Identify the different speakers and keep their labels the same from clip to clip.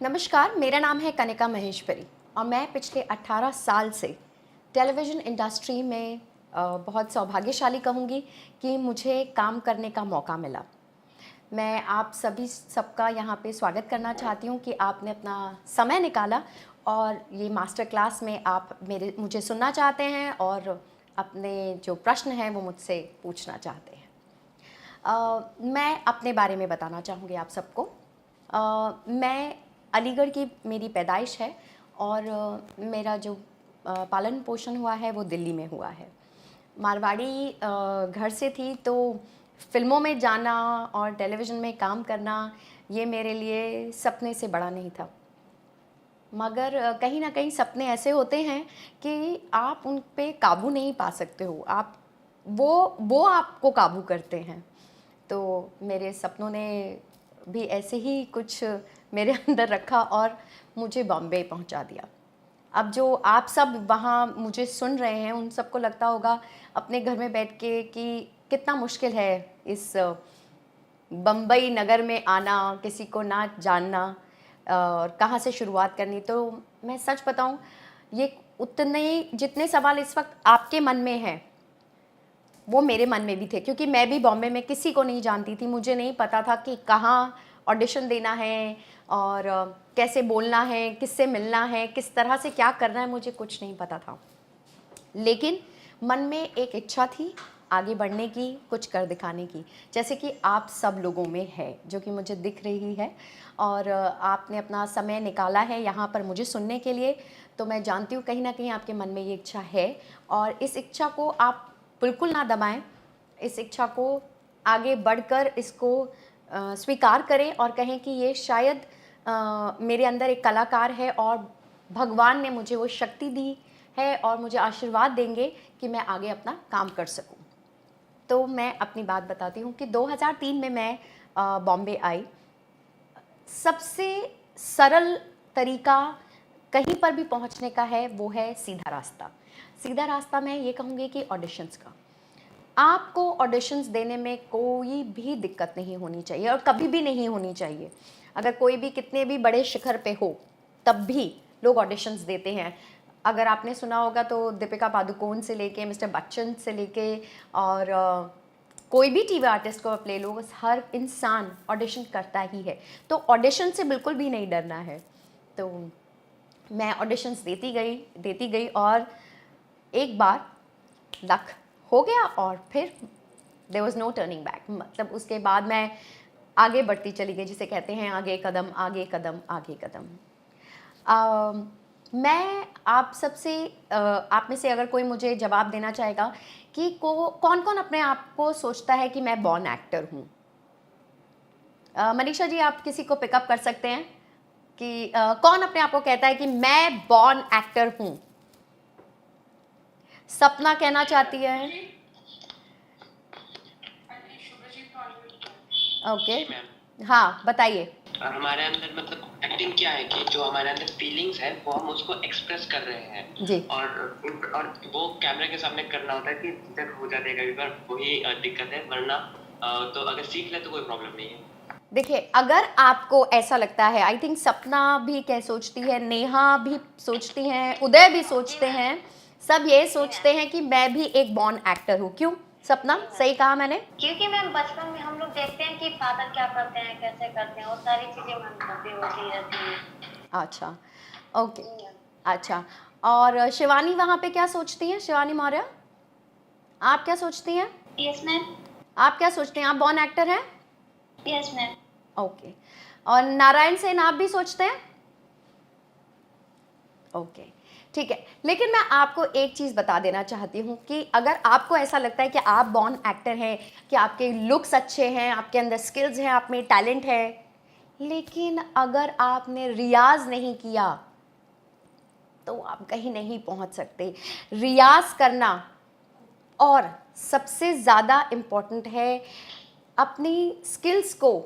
Speaker 1: नमस्कार, मेरा नाम है कनिका महेश्वरी और मैं पिछले 18 साल से टेलीविज़न इंडस्ट्री में बहुत सौभाग्यशाली कहूँगी कि मुझे काम करने का मौका मिला। मैं आप सभी सबका यहाँ पे स्वागत करना चाहती हूँ कि आपने अपना समय निकाला और ये मास्टर क्लास में आप मुझे सुनना चाहते हैं और अपने जो प्रश्न हैं वो मुझसे पूछना चाहते हैं। मैं अपने बारे में बताना चाहूँगी आप सबको। मैं अलीगढ़ की मेरी पैदाइश है और मेरा जो पालन पोषण हुआ है वो दिल्ली में हुआ है। मारवाड़ी घर से थी तो फिल्मों में जाना और टेलीविज़न में काम करना ये मेरे लिए सपने से बड़ा नहीं था। मगर कहीं ना कहीं सपने ऐसे होते हैं कि आप उन पे काबू नहीं पा सकते हो, आप वो आपको काबू करते हैं। तो मेरे सपनों ने भी ऐसे ही कुछ मेरे अंदर रखा और मुझे बॉम्बे पहुंचा दिया। अब जो आप सब वहाँ मुझे सुन रहे हैं उन सबको लगता होगा अपने घर में बैठ के कि कितना मुश्किल है इस बम्बई नगर में आना, किसी को ना जानना और कहाँ से शुरुआत करनी। तो मैं सच बताऊँ, ये उतने जितने सवाल इस वक्त आपके मन में हैं वो मेरे मन में भी थे, क्योंकि मैं भी बॉम्बे में किसी को नहीं जानती थी। मुझे नहीं पता था कि कहाँ ऑडिशन देना है और कैसे बोलना है, किससे मिलना है, किस तरह से क्या करना है, मुझे कुछ नहीं पता था। लेकिन मन में एक इच्छा थी आगे बढ़ने की, कुछ कर दिखाने की, जैसे कि आप सब लोगों में है, जो कि मुझे दिख रही है। और आपने अपना समय निकाला है यहाँ पर मुझे सुनने के लिए, तो मैं जानती हूँ कहीं ना कहीं आपके मन में ये इच्छा है और इस इच्छा को आप बिल्कुल ना दबाएं। इस इच्छा को आगे बढ़कर इसको स्वीकार करें और कहें कि ये शायद मेरे अंदर एक कलाकार है और भगवान ने मुझे वो शक्ति दी है और मुझे आशीर्वाद देंगे कि मैं आगे अपना काम कर सकूं। तो मैं अपनी बात बताती हूँ कि 2003 में मैं बॉम्बे आई। सबसे सरल तरीका कहीं पर भी पहुँचने का है वो है सीधा रास्ता। सीधा रास्ता मैं ये कहूँगी कि ऑडिशंस का। आपको ऑडिशंस देने में कोई भी दिक्कत नहीं होनी चाहिए और कभी भी नहीं होनी चाहिए। अगर कोई भी कितने भी बड़े शिखर पे हो तब भी लोग ऑडिशंस देते हैं। अगर आपने सुना होगा तो दीपिका पादुकोण से लेके मिस्टर बच्चन से लेके और कोई भी टीवी आर्टिस्ट को आप ले लो, हर इंसान ऑडिशन करता ही है। तो ऑडिशन से बिल्कुल भी नहीं डरना है। तो मैं ऑडिशंस देती गई और एक बार लक हो गया और फिर there was no turning back. मतलब उसके बाद मैं आगे बढ़ती चली गई, जिसे कहते हैं आगे कदम आगे कदम आगे कदम। मैं आप सबसे आप में से अगर कोई मुझे जवाब देना चाहेगा कि कौन कौन अपने आप को सोचता है कि मैं बॉर्न एक्टर हूँ। मनीषा जी, आप किसी को पिकअप कर सकते हैं कि कौन अपने आप को कहता है कि मैं बॉर्न एक्टर हूँ। सपना कहना चाहती है। ओके, हाँ बताइए।
Speaker 2: हमारे अंदर मतलब एक्टिंग क्या है कि जो हमारे अंदर फीलिंग्स है वो हम उसको एक्सप्रेस कर रहे हैं
Speaker 1: जी।
Speaker 2: और वो कैमरे के सामने करना होता है कि जब हो जाता है कभी बार वही दिक्कत है, वरना तो अगर सीख ले तो कोई प्रॉब्लम नहीं है।
Speaker 1: देखिए, अगर आपको ऐसा लगता है, आई थिंक सपना भी क्या सोचती है, नेहा भी सोचती हैं, उदय भी सोचते हैं, सब ये सोचते हैं कि मैं भी एक बॉर्न एक्टर हूँ। क्यों सपना, सही कहा मैंने?
Speaker 3: क्योंकि मैम बचपन में हम लोग देखते हैं कि फादर क्या करते हैं, कैसे करते हैं, वो सारी चीजें मन करती होती रहती हैं।
Speaker 1: अच्छा, ओके, अच्छा। और शिवानी वहाँ पे क्या सोचती हैं? शिवानी मौर्य, आप क्या सोचती हैं?
Speaker 3: Yes ma'am.
Speaker 1: आप क्या सोचते हैं, आप बॉर्न एक्टर हैं?
Speaker 3: Yes ma'am.
Speaker 1: ओके। और नारायण सेन, आप भी सोचते हैं? ओके, ठीक है। लेकिन मैं आपको एक चीज़ बता देना चाहती हूँ कि अगर आपको ऐसा लगता है कि आप बॉर्न एक्टर हैं, कि आपके लुक्स अच्छे हैं, आपके अंदर स्किल्स हैं, आप में टैलेंट है, लेकिन अगर आपने रियाज नहीं किया तो आप कहीं नहीं पहुँच सकते। रियाज करना और सबसे ज़्यादा इम्पोर्टेंट है अपनी स्किल्स को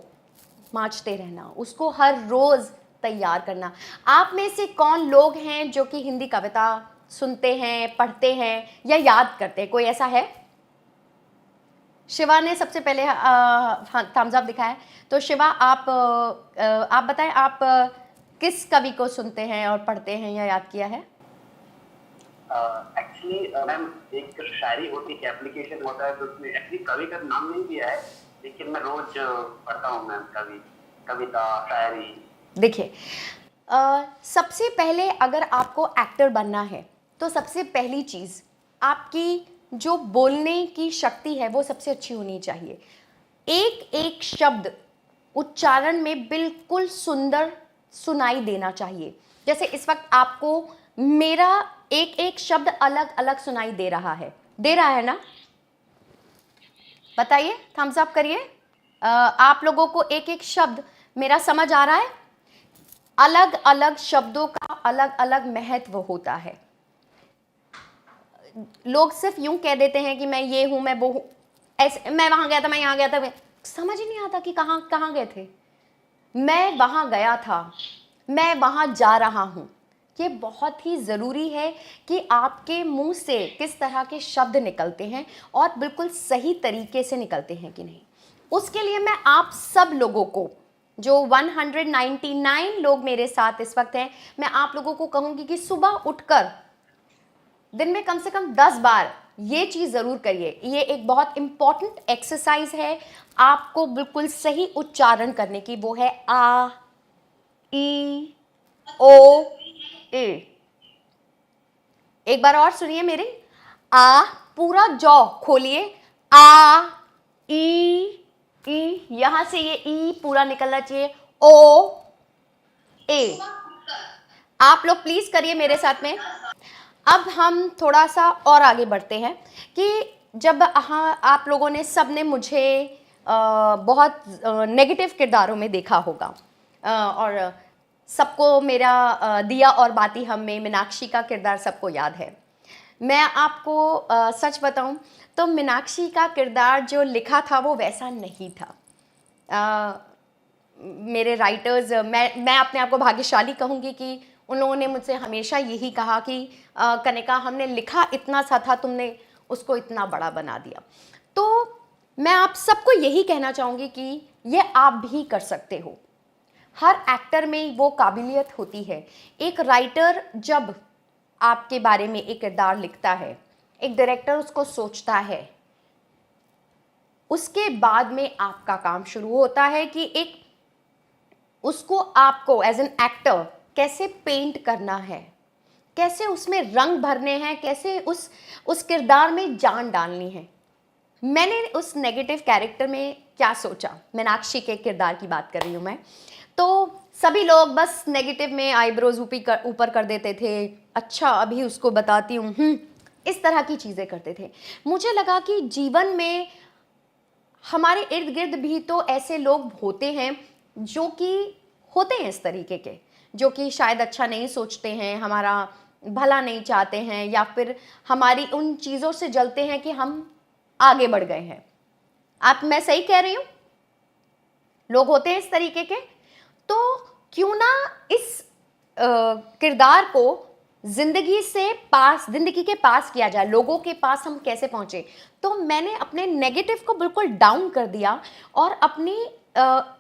Speaker 1: मांचते रहना, उसको हर रोज़ तैयार करना। आप में से कौन लोग हैं जो कि हिंदी कविता सुनते हैं, पढ़ते हैं या याद करते हैं? कोई ऐसा है? शिवा ने सबसे पहले हाँ थम्स अप दिखाया। तो शिवा आप बताएं, आप किस कवि को सुनते हैं और पढ़ते हैं या याद किया है?
Speaker 4: एक्चुअली मैम एक शायरी होती है, एप्लीकेशन होता है, तो उसमें एक्चुअली कवि का नाम नहीं दिया है, लेकिन मैं रोज पढ़ता हूँ मैम कविता शायरी।
Speaker 1: देखिए, सबसे पहले अगर आपको एक्टर बनना है तो सबसे पहली चीज़ आपकी जो बोलने की शक्ति है वो सबसे अच्छी होनी चाहिए। एक एक शब्द उच्चारण में बिल्कुल सुंदर सुनाई देना चाहिए। जैसे इस वक्त आपको मेरा एक एक शब्द अलग अलग सुनाई दे रहा है ना? बताइए, थम्स अप करिए। आप लोगों को एक एक शब्द मेरा समझ आ रहा है? अलग अलग शब्दों का अलग अलग महत्व होता है। लोग सिर्फ यूं कह देते हैं कि मैं ये हूं, मैं वो हूं, ऐसे मैं वहां गया था, मैं यहां गया था, समझ ही नहीं आता कि कहां कहां गए थे। मैं वहां गया था, मैं वहां जा रहा हूं। ये बहुत ही ज़रूरी है कि आपके मुंह से किस तरह के शब्द निकलते हैं और बिल्कुल सही तरीके से निकलते हैं कि नहीं। उसके लिए मैं आप सब लोगों को, जो 199 लोग मेरे साथ इस वक्त हैं, मैं आप लोगों को कहूंगी कि सुबह उठकर दिन में कम से कम 10 बार ये चीज़ ज़रूर करिए। ये एक बहुत इंपॉर्टेंट एक्सरसाइज है आपको बिल्कुल सही उच्चारण करने की। वो है आ, ई, ओ, ए। एक बार और सुनिए मेरे। आ, पूरा जॉ खोलिए, आ, ई, यहां से ये ई पूरा निकलना चाहिए, ओ, ए। आप लोग प्लीज करिए मेरे साथ में। अब हम थोड़ा सा और आगे बढ़ते हैं कि जब आप लोगों ने सब ने मुझे बहुत नेगेटिव किरदारों में देखा होगा, और सबको मेरा दिया और बाती हम में मीनाक्षी का किरदार सबको याद है। मैं आपको सच बताऊं तो मीनाक्षी का किरदार जो लिखा था वो वैसा नहीं था। मेरे राइटर्स, मैं अपने आप को भाग्यशाली कहूँगी कि उन लोगों ने मुझसे हमेशा यही कहा कि कनिका, हमने लिखा इतना सा था, तुमने उसको इतना बड़ा बना दिया। तो मैं आप सबको यही कहना चाहूँगी कि ये आप भी कर सकते हो। हर एक्टर में वो काबिलियत होती है। एक राइटर जब आपके बारे में एक किरदार लिखता है, एक डायरेक्टर उसको सोचता है, उसके बाद में आपका काम शुरू होता है कि एक उसको आपको एज एन एक्टर कैसे पेंट करना है, कैसे उसमें रंग भरने हैं, कैसे उस किरदार में जान डालनी है। मैंने उस नेगेटिव कैरेक्टर में क्या सोचा, मीनाक्षी के किरदार की बात कर रही हूँ मैं। तो सभी लोग बस नेगेटिव में आईब्रोज ऊपर कर देते थे, अच्छा अभी उसको बताती हूँ, इस तरह की चीज़ें करते थे। मुझे लगा कि जीवन में हमारे इर्द गिर्द भी तो ऐसे लोग होते हैं जो कि होते हैं इस तरीके के, जो कि शायद अच्छा नहीं सोचते हैं, हमारा भला नहीं चाहते हैं, या फिर हमारी उन चीज़ों से जलते हैं कि हम आगे बढ़ गए हैं। मैं सही कह रही हूँ? लोग होते हैं इस तरीके के। तो क्यों ना इस किरदार को जिंदगी के पास किया जाए, लोगों के पास हम कैसे पहुंचे। तो मैंने अपने नेगेटिव को बिल्कुल डाउन कर दिया और अपनी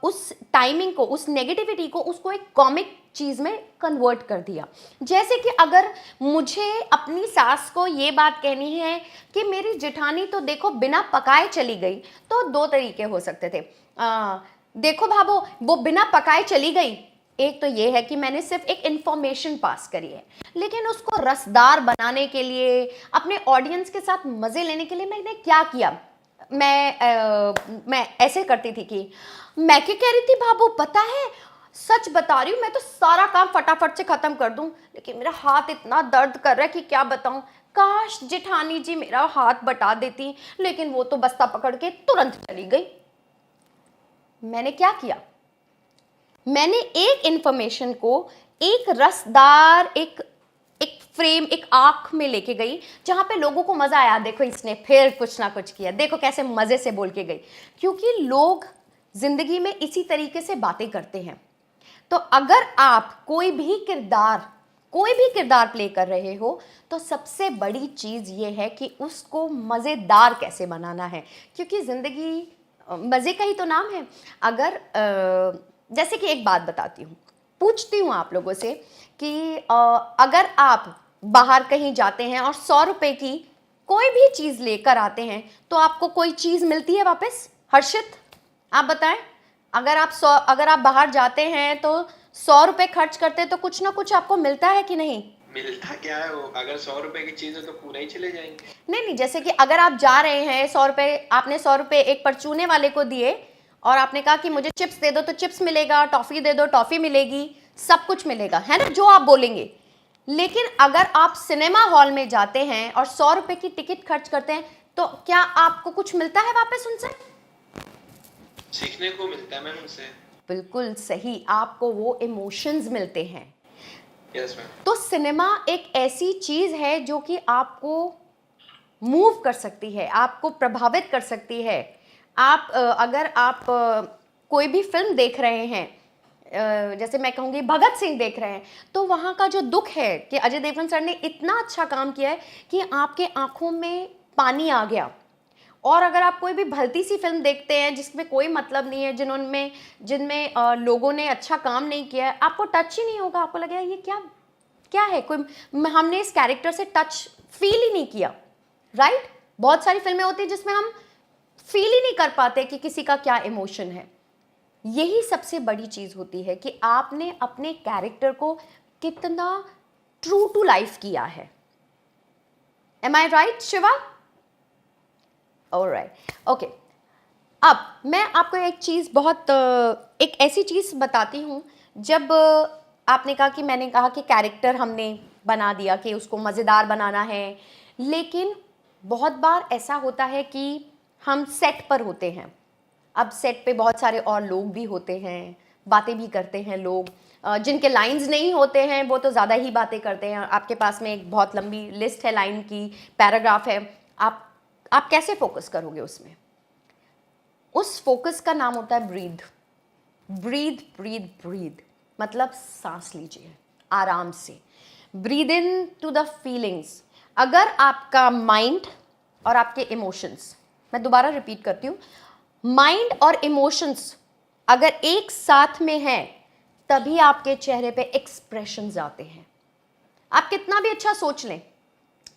Speaker 1: उस टाइमिंग को, उस नेगेटिविटी को, उसको एक कॉमिक चीज़ में कन्वर्ट कर दिया। जैसे कि अगर मुझे अपनी सास को ये बात कहनी है कि मेरी जेठानी तो देखो बिना पकाए चली गई, तो दो तरीके हो सकते थे। देखो भाभो, वो बिना पकाए चली गई। एक तो ये है कि मैंने सिर्फ एक इंफॉर्मेशन पास करी है, लेकिन उसको रसदार बनाने के लिए, अपने ऑडियंस के साथ मज़े लेने के लिए मैंने क्या किया, मैं ऐसे करती थी कि मैं क्या कह रही थी, भाभो पता है, सच बता रही हूँ, मैं तो सारा काम फटाफट से ख़त्म कर दूँ, लेकिन मेरा हाथ इतना दर्द कर रहा है कि क्या बताऊँ। काश जेठानी जी मेरा हाथ बटा देती, लेकिन वो तो बस्ता पकड़ के तुरंत चली गई। मैंने क्या किया, मैंने एक इंफॉर्मेशन को एक रसदार, एक फ्रेम, एक आंख में लेके गई, जहां पे लोगों को मजा आया, देखो इसने फिर कुछ ना कुछ किया, देखो कैसे मजे से बोल के गई। क्योंकि लोग जिंदगी में इसी तरीके से बातें करते हैं। तो अगर आप कोई भी किरदार प्ले कर रहे हो, तो सबसे बड़ी चीज ये है कि उसको मजेदार कैसे बनाना है, क्योंकि जिंदगी मजे का ही तो नाम है। अगर जैसे कि एक बात बताती हूँ, पूछती हूँ आप लोगों से कि अगर आप बाहर कहीं जाते हैं और 100 रुपए की कोई भी चीज़ लेकर आते हैं तो आपको कोई चीज़ मिलती है वापस? हर्षित, आप बताएं। अगर आप बाहर जाते हैं तो 100 रुपए खर्च करते हैं तो कुछ ना कुछ आपको मिलता है कि नहीं?
Speaker 5: मिलता क्या है वो, अगर 100 रुपए की चीज है तो पूरा ही चले जाएंगे।
Speaker 1: नहीं, जैसे कि अगर आप जा रहे हैं 100 रुपए, आपने 100 रुपए एक परचूने वाले को दिए और आपने कहा कि मुझे चिप्स दे दो तो चिप्स मिलेगा, टॉफी दे दो टॉफी मिलेगी, सब कुछ मिलेगा, है ना, जो आप बोलेंगे। लेकिन अगर आप सिनेमा हॉल में जाते हैं और 100 रुपए की टिकट खर्च करते हैं तो क्या आपको कुछ मिलता है वापस उनसे?
Speaker 5: सीखने को मिलता है मैम उनसे।
Speaker 1: बिल्कुल सही, आपको वो इमोशंस मिलते हैं।
Speaker 5: Yes ma'am.
Speaker 1: तो सिनेमा एक ऐसी चीज है जो कि आपको मूव कर सकती है, आपको प्रभावित कर सकती है। अगर आप कोई भी फिल्म देख रहे हैं, जैसे मैं कहूँगी भगत सिंह देख रहे हैं, तो वहाँ का जो दुख है कि अजय देवगन सर ने इतना अच्छा काम किया है कि आपके आंखों में पानी आ गया। और अगर आप कोई भी भलती सी फिल्म देखते हैं जिसमें कोई मतलब नहीं है, जिनमें लोगों ने अच्छा काम नहीं किया है, आपको टच ही नहीं होगा, आपको लगेगा ये क्या है, हमने इस कैरेक्टर से टच फील ही नहीं किया, राइट? बहुत सारी फिल्में होती हैं जिसमें हम फील ही नहीं कर पाते कि किसी का क्या इमोशन है। यही सबसे बड़ी चीज होती है कि आपने अपने कैरेक्टर को कितना ट्रू टू लाइफ किया है। Am I right Shiva? Alright, okay. अब मैं आपको एक ऐसी चीज़ बताती हूँ। जब आपने कहा कि मैंने कहा कि कैरेक्टर हमने बना दिया कि उसको मज़ेदार बनाना है, लेकिन बहुत बार ऐसा होता है कि हम सेट पर होते हैं। अब सेट पे बहुत सारे और लोग भी होते हैं, बातें भी करते हैं लोग। जिनके लाइंस नहीं होते हैं वो तो ज़्यादा ही बातें करते हैं। आपके पास में एक बहुत लंबी लिस्ट है, लाइन की, पैराग्राफ है। आप कैसे फोकस करोगे उसमें? उस फोकस का नाम होता है ब्रीथ। ब्रीथ ब्रीथ ब्रीथ मतलब सांस लीजिए आराम से। Breathe into the feelings. अगर आपका माइंड और आपके इमोशंस, मैं दोबारा रिपीट करती हूँ, माइंड और इमोशंस अगर एक साथ में हैं तभी आपके चेहरे पे एक्सप्रेशंस आते हैं। आप कितना भी अच्छा सोच लें,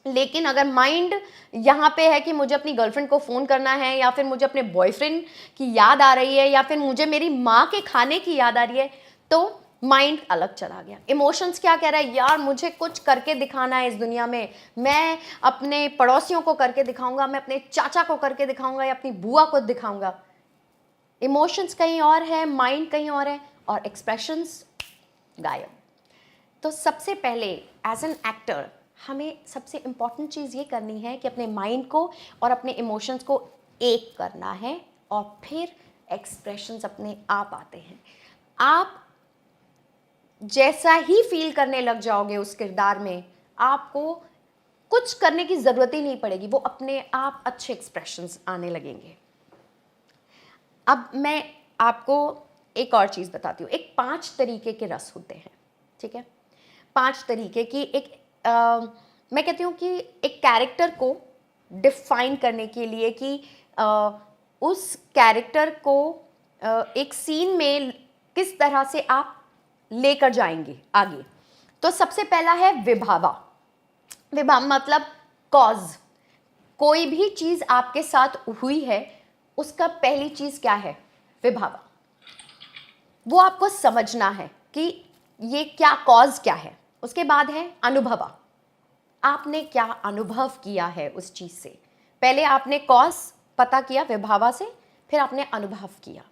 Speaker 1: लेकिन अगर माइंड यहाँ पे है कि मुझे अपनी गर्लफ्रेंड को फ़ोन करना है, या फिर मुझे अपने बॉयफ्रेंड की याद आ रही है, या फिर मुझे मेरी माँ के खाने की याद आ रही है, तो माइंड अलग चला गया। इमोशंस क्या कह रहा है? यार मुझे कुछ करके दिखाना है इस दुनिया में, मैं अपने पड़ोसियों को करके दिखाऊंगा, मैं अपने चाचा को करके दिखाऊंगा, या अपनी बुआ को दिखाऊंगा। इमोशंस कहीं और है, माइंड कहीं और है, और एक्सप्रेशंस गायब। तो सबसे पहले एज एन एक्टर हमें सबसे इम्पॉर्टेंट चीज़ ये करनी है कि अपने माइंड को और अपने इमोशंस को एक करना है, और फिर एक्सप्रेशंस अपने आप आते हैं। आप जैसा ही फील करने लग जाओगे उस किरदार में, आपको कुछ करने की ज़रूरत ही नहीं पड़ेगी, वो अपने आप अच्छे एक्सप्रेशंस आने लगेंगे। अब मैं आपको एक और चीज़ बताती हूँ। एक 5 तरीके के रस होते हैं, ठीक है? 5 तरीके की मैं कहती हूँ कि एक कैरेक्टर को डिफाइन करने के लिए कि उस कैरेक्टर को एक सीन में किस तरह से आप लेकर जाएंगे आगे। तो सबसे पहला है विभावा। विभावा मतलब कॉज। कोई भी चीज़ आपके साथ हुई है, उसका पहली चीज़ क्या है? विभावा। वो आपको समझना है कि ये क्या कॉज क्या है। उसके बाद है अनुभवा। आपने क्या अनुभव किया है उस चीज़ से। पहले आपने कॉज पता किया विभावा से, फिर आपने अनुभव किया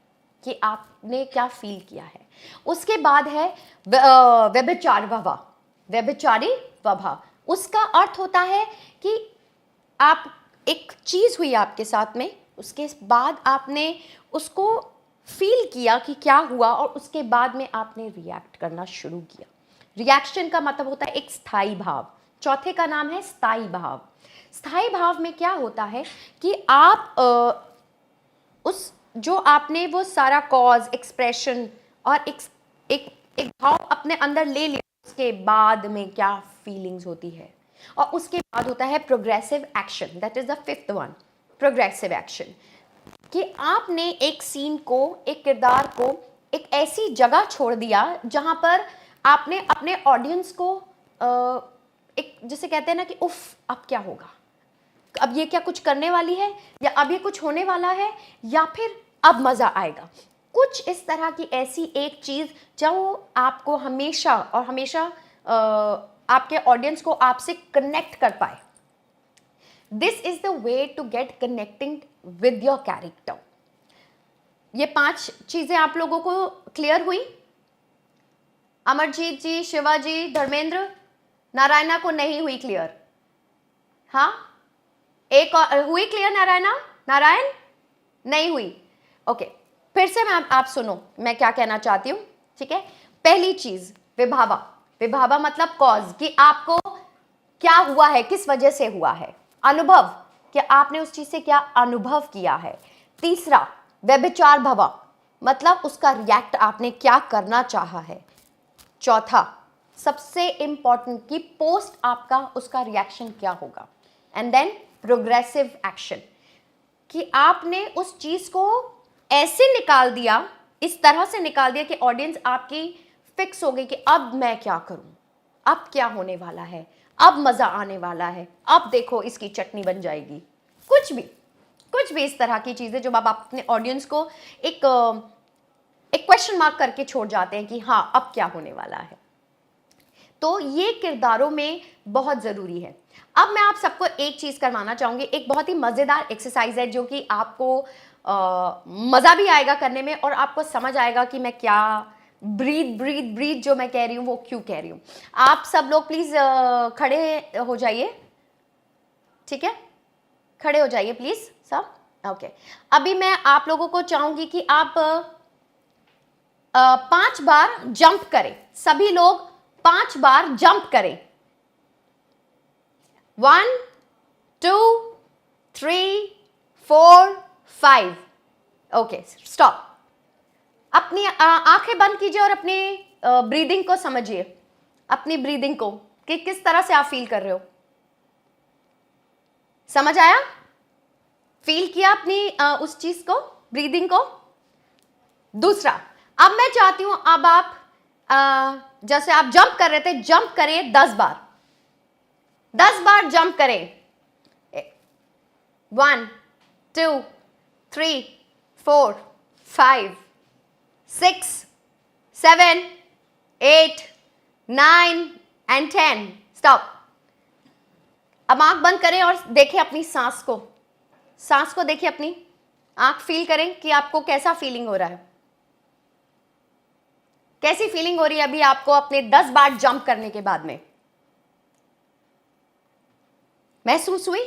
Speaker 1: कि आपने क्या फील किया है। उसके बाद है व्यभिचारी वभा। व्यभिचारी वभा, उसका अर्थ होता है कि आप एक चीज़ हुई आपके साथ में, उसके बाद आपने उसको फील किया कि क्या हुआ, और उसके बाद में आपने रिएक्ट करना शुरू किया। रिएक्शन का मतलब होता है एक स्थायी भाव। चौथे का नाम है स्थायी भाव। स्थायी भाव में क्या होता है कि आप उस जो आपने वो सारा कॉज, एक्सप्रेशन और एक भाव अपने अंदर ले लिया, उसके बाद में क्या फीलिंग्स होती है। और उसके बाद होता है progressive action, that is the 5th one, progressive action, कि आपने एक सीन को, एक किरदार को एक ऐसी जगह छोड़ दिया जहां पर आपने अपने ऑडियंस को एक जिसे कहते हैं ना कि उफ अब क्या होगा, अब ये क्या कुछ करने वाली है, या अब ये कुछ होने वाला है, या फिर अब मजा आएगा, कुछ इस तरह की ऐसी एक चीज जो आपको हमेशा और हमेशा आपके ऑडियंस को आपसे कनेक्ट कर पाए. This is the way to get connecting with your character. ये 5 चीजें आप लोगों को क्लियर हुई? अमरजीत जी, शिवाजी, धर्मेंद्र, नारायणा को नहीं हुई क्लियर? हाँ, एक और हुई क्लियर? नारायण नहीं हुई. ओके, फिर से मैं आप सुनो मैं क्या कहना चाहती हूं. ठीक है, पहली चीज विभावा मतलब कॉज, कि आपको क्या हुआ है, किस वजह से हुआ है. अनुभव, कि आपने उस चीज से क्या अनुभव किया है. तीसरा व्यभिचार भवा, मतलब उसका रिएक्ट आपने क्या करना चाहा है. चौथा सबसे इंपॉर्टेंट कि पोस्ट आपका उसका रिएक्शन क्या होगा. एंड देन प्रोग्रेसिव एक्शन, कि आपने उस चीज को ऐसे निकाल दिया, इस तरह से निकाल दिया कि ऑडियंस आपकी फिक्स हो गई कि अब मैं क्या करूं, अब क्या होने वाला है, अब मजा आने वाला है, अब देखो इसकी चटनी बन जाएगी. कुछ भी इस तरह की चीजें जो आप अपने ऑडियंस को एक क्वेश्चन मार्क करके छोड़ जाते हैं कि हाँ अब क्या होने वाला है. तो ये किरदारों में बहुत जरूरी है. अब मैं आप सबको एक चीज करवाना चाहूंगी, एक बहुत ही मजेदार एक्सरसाइज है जो कि आपको मजा भी आएगा करने में, और आपको समझ आएगा कि मैं क्या ब्रीथ जो मैं कह रही हूँ वो क्यों कह रही हूँ. आप सब लोग प्लीज खड़े हो जाइए. ठीक है, खड़े हो जाइए प्लीज सब. ओके, अभी मैं आप लोगों को चाहूंगी कि आप 5 बार जंप करें. सभी लोग 5 बार जंप करें. 1 2 3 4 5. Okay, stop. अपनी आंखें बंद कीजिए और अपनी ब्रीदिंग को समझिए, अपनी ब्रीदिंग को कि किस तरह से आप फील कर रहे हो. समझ आया? फील किया अपनी उस चीज को, ब्रीदिंग को? दूसरा, अब मैं चाहती हूं अब आप जैसे आप जंप कर रहे थे, जंप करें 10 बार. 10 बार जंप करें. 1 2 3 4 5 6 7 8 9 and 10. स्टॉप. अब आंख बंद करें और देखें अपनी सांस को. सांस को देखिए, अपनी आंख फील करें कि आपको कैसा फीलिंग हो रहा है. कैसी फीलिंग हो रही है अभी आपको अपने 10 बार जंप करने के बाद में? महसूस हुई?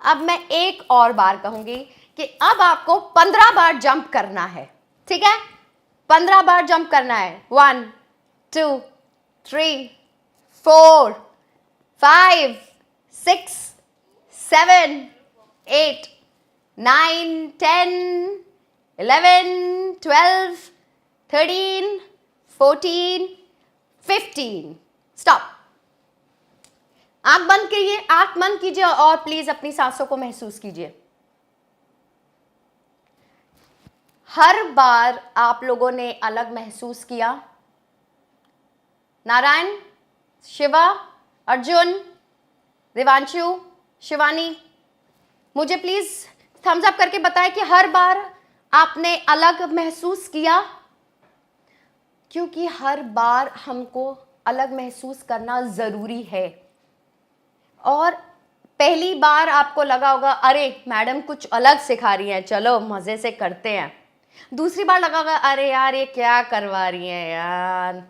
Speaker 1: अब मैं एक और बार कहूंगी कि अब आपको 15 बार जंप करना है. ठीक है, 15 बार जंप करना है. 1 2 3 4 5 6 7 8 9 10 11 12 13 14 15. स्टॉप. आंख बंद कीजिए, आंख बंद कीजिए और प्लीज अपनी सांसों को महसूस कीजिए. हर बार आप लोगों ने अलग महसूस किया. नारायण, शिवा, अर्जुन, देवांशु, शिवानी, मुझे प्लीज थम्स अप करके बताएं कि हर बार आपने अलग महसूस किया, क्योंकि हर बार हमको अलग महसूस करना जरूरी है. और पहली बार आपको लगा होगा अरे मैडम कुछ अलग सिखा रही हैं, चलो मजे से करते हैं. दूसरी बार लगा होगा अरे यार ये क्या करवा रही हैं यार.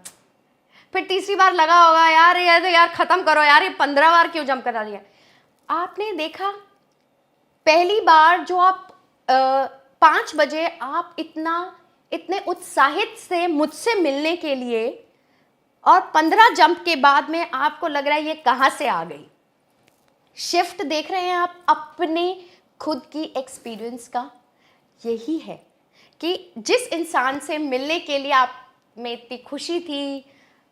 Speaker 1: फिर तीसरी बार लगा होगा यार ये तो यार खत्म करो यार, ये 15 बार क्यों जंप करा रही है. आपने देखा पहली बार जो आप 5 बजे आप इतने उत्साहित से मुझसे मिलने के लिए, और 15 जंप के बाद में आपको लग रहा है ये कहां से आ गई. शिफ्ट देख रहे हैं आप अपने खुद की एक्सपीरियंस का. यही है कि जिस इंसान से मिलने के लिए आप में इतनी खुशी थी,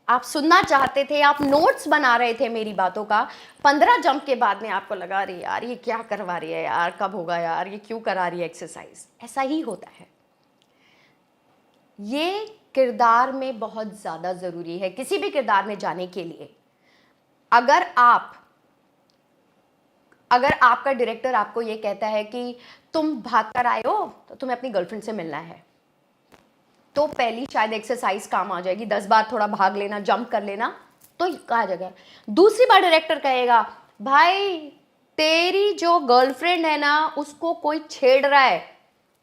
Speaker 1: आप सुनना चाहते थे, आप नोट्स बना रहे थे मेरी बातों का, 15 जंप के बाद में आपको लगा अरे यार ये क्या करवा रही है यार, कब होगा यार, ये क्यों करा रही है एक्सरसाइज. ऐसा ही होता है. ये किरदार में बहुत ज़्यादा ज़रूरी है किसी भी किरदार में जाने के लिए। अगर आपका डायरेक्टर आपको ये कहता है कि तुम भाग कर आए हो तो तुम्हें अपनी गर्लफ्रेंड से मिलना है, तो पहली शायद एक्सरसाइज काम आ जाएगी, 10 बार थोड़ा भाग लेना, जंप कर लेना, तो कहा जाएगा। दूसरी बार डायरेक्टर कहेगा भाई तेरी जो गर्लफ्रेंड है ना उसको कोई छेड़ रहा है,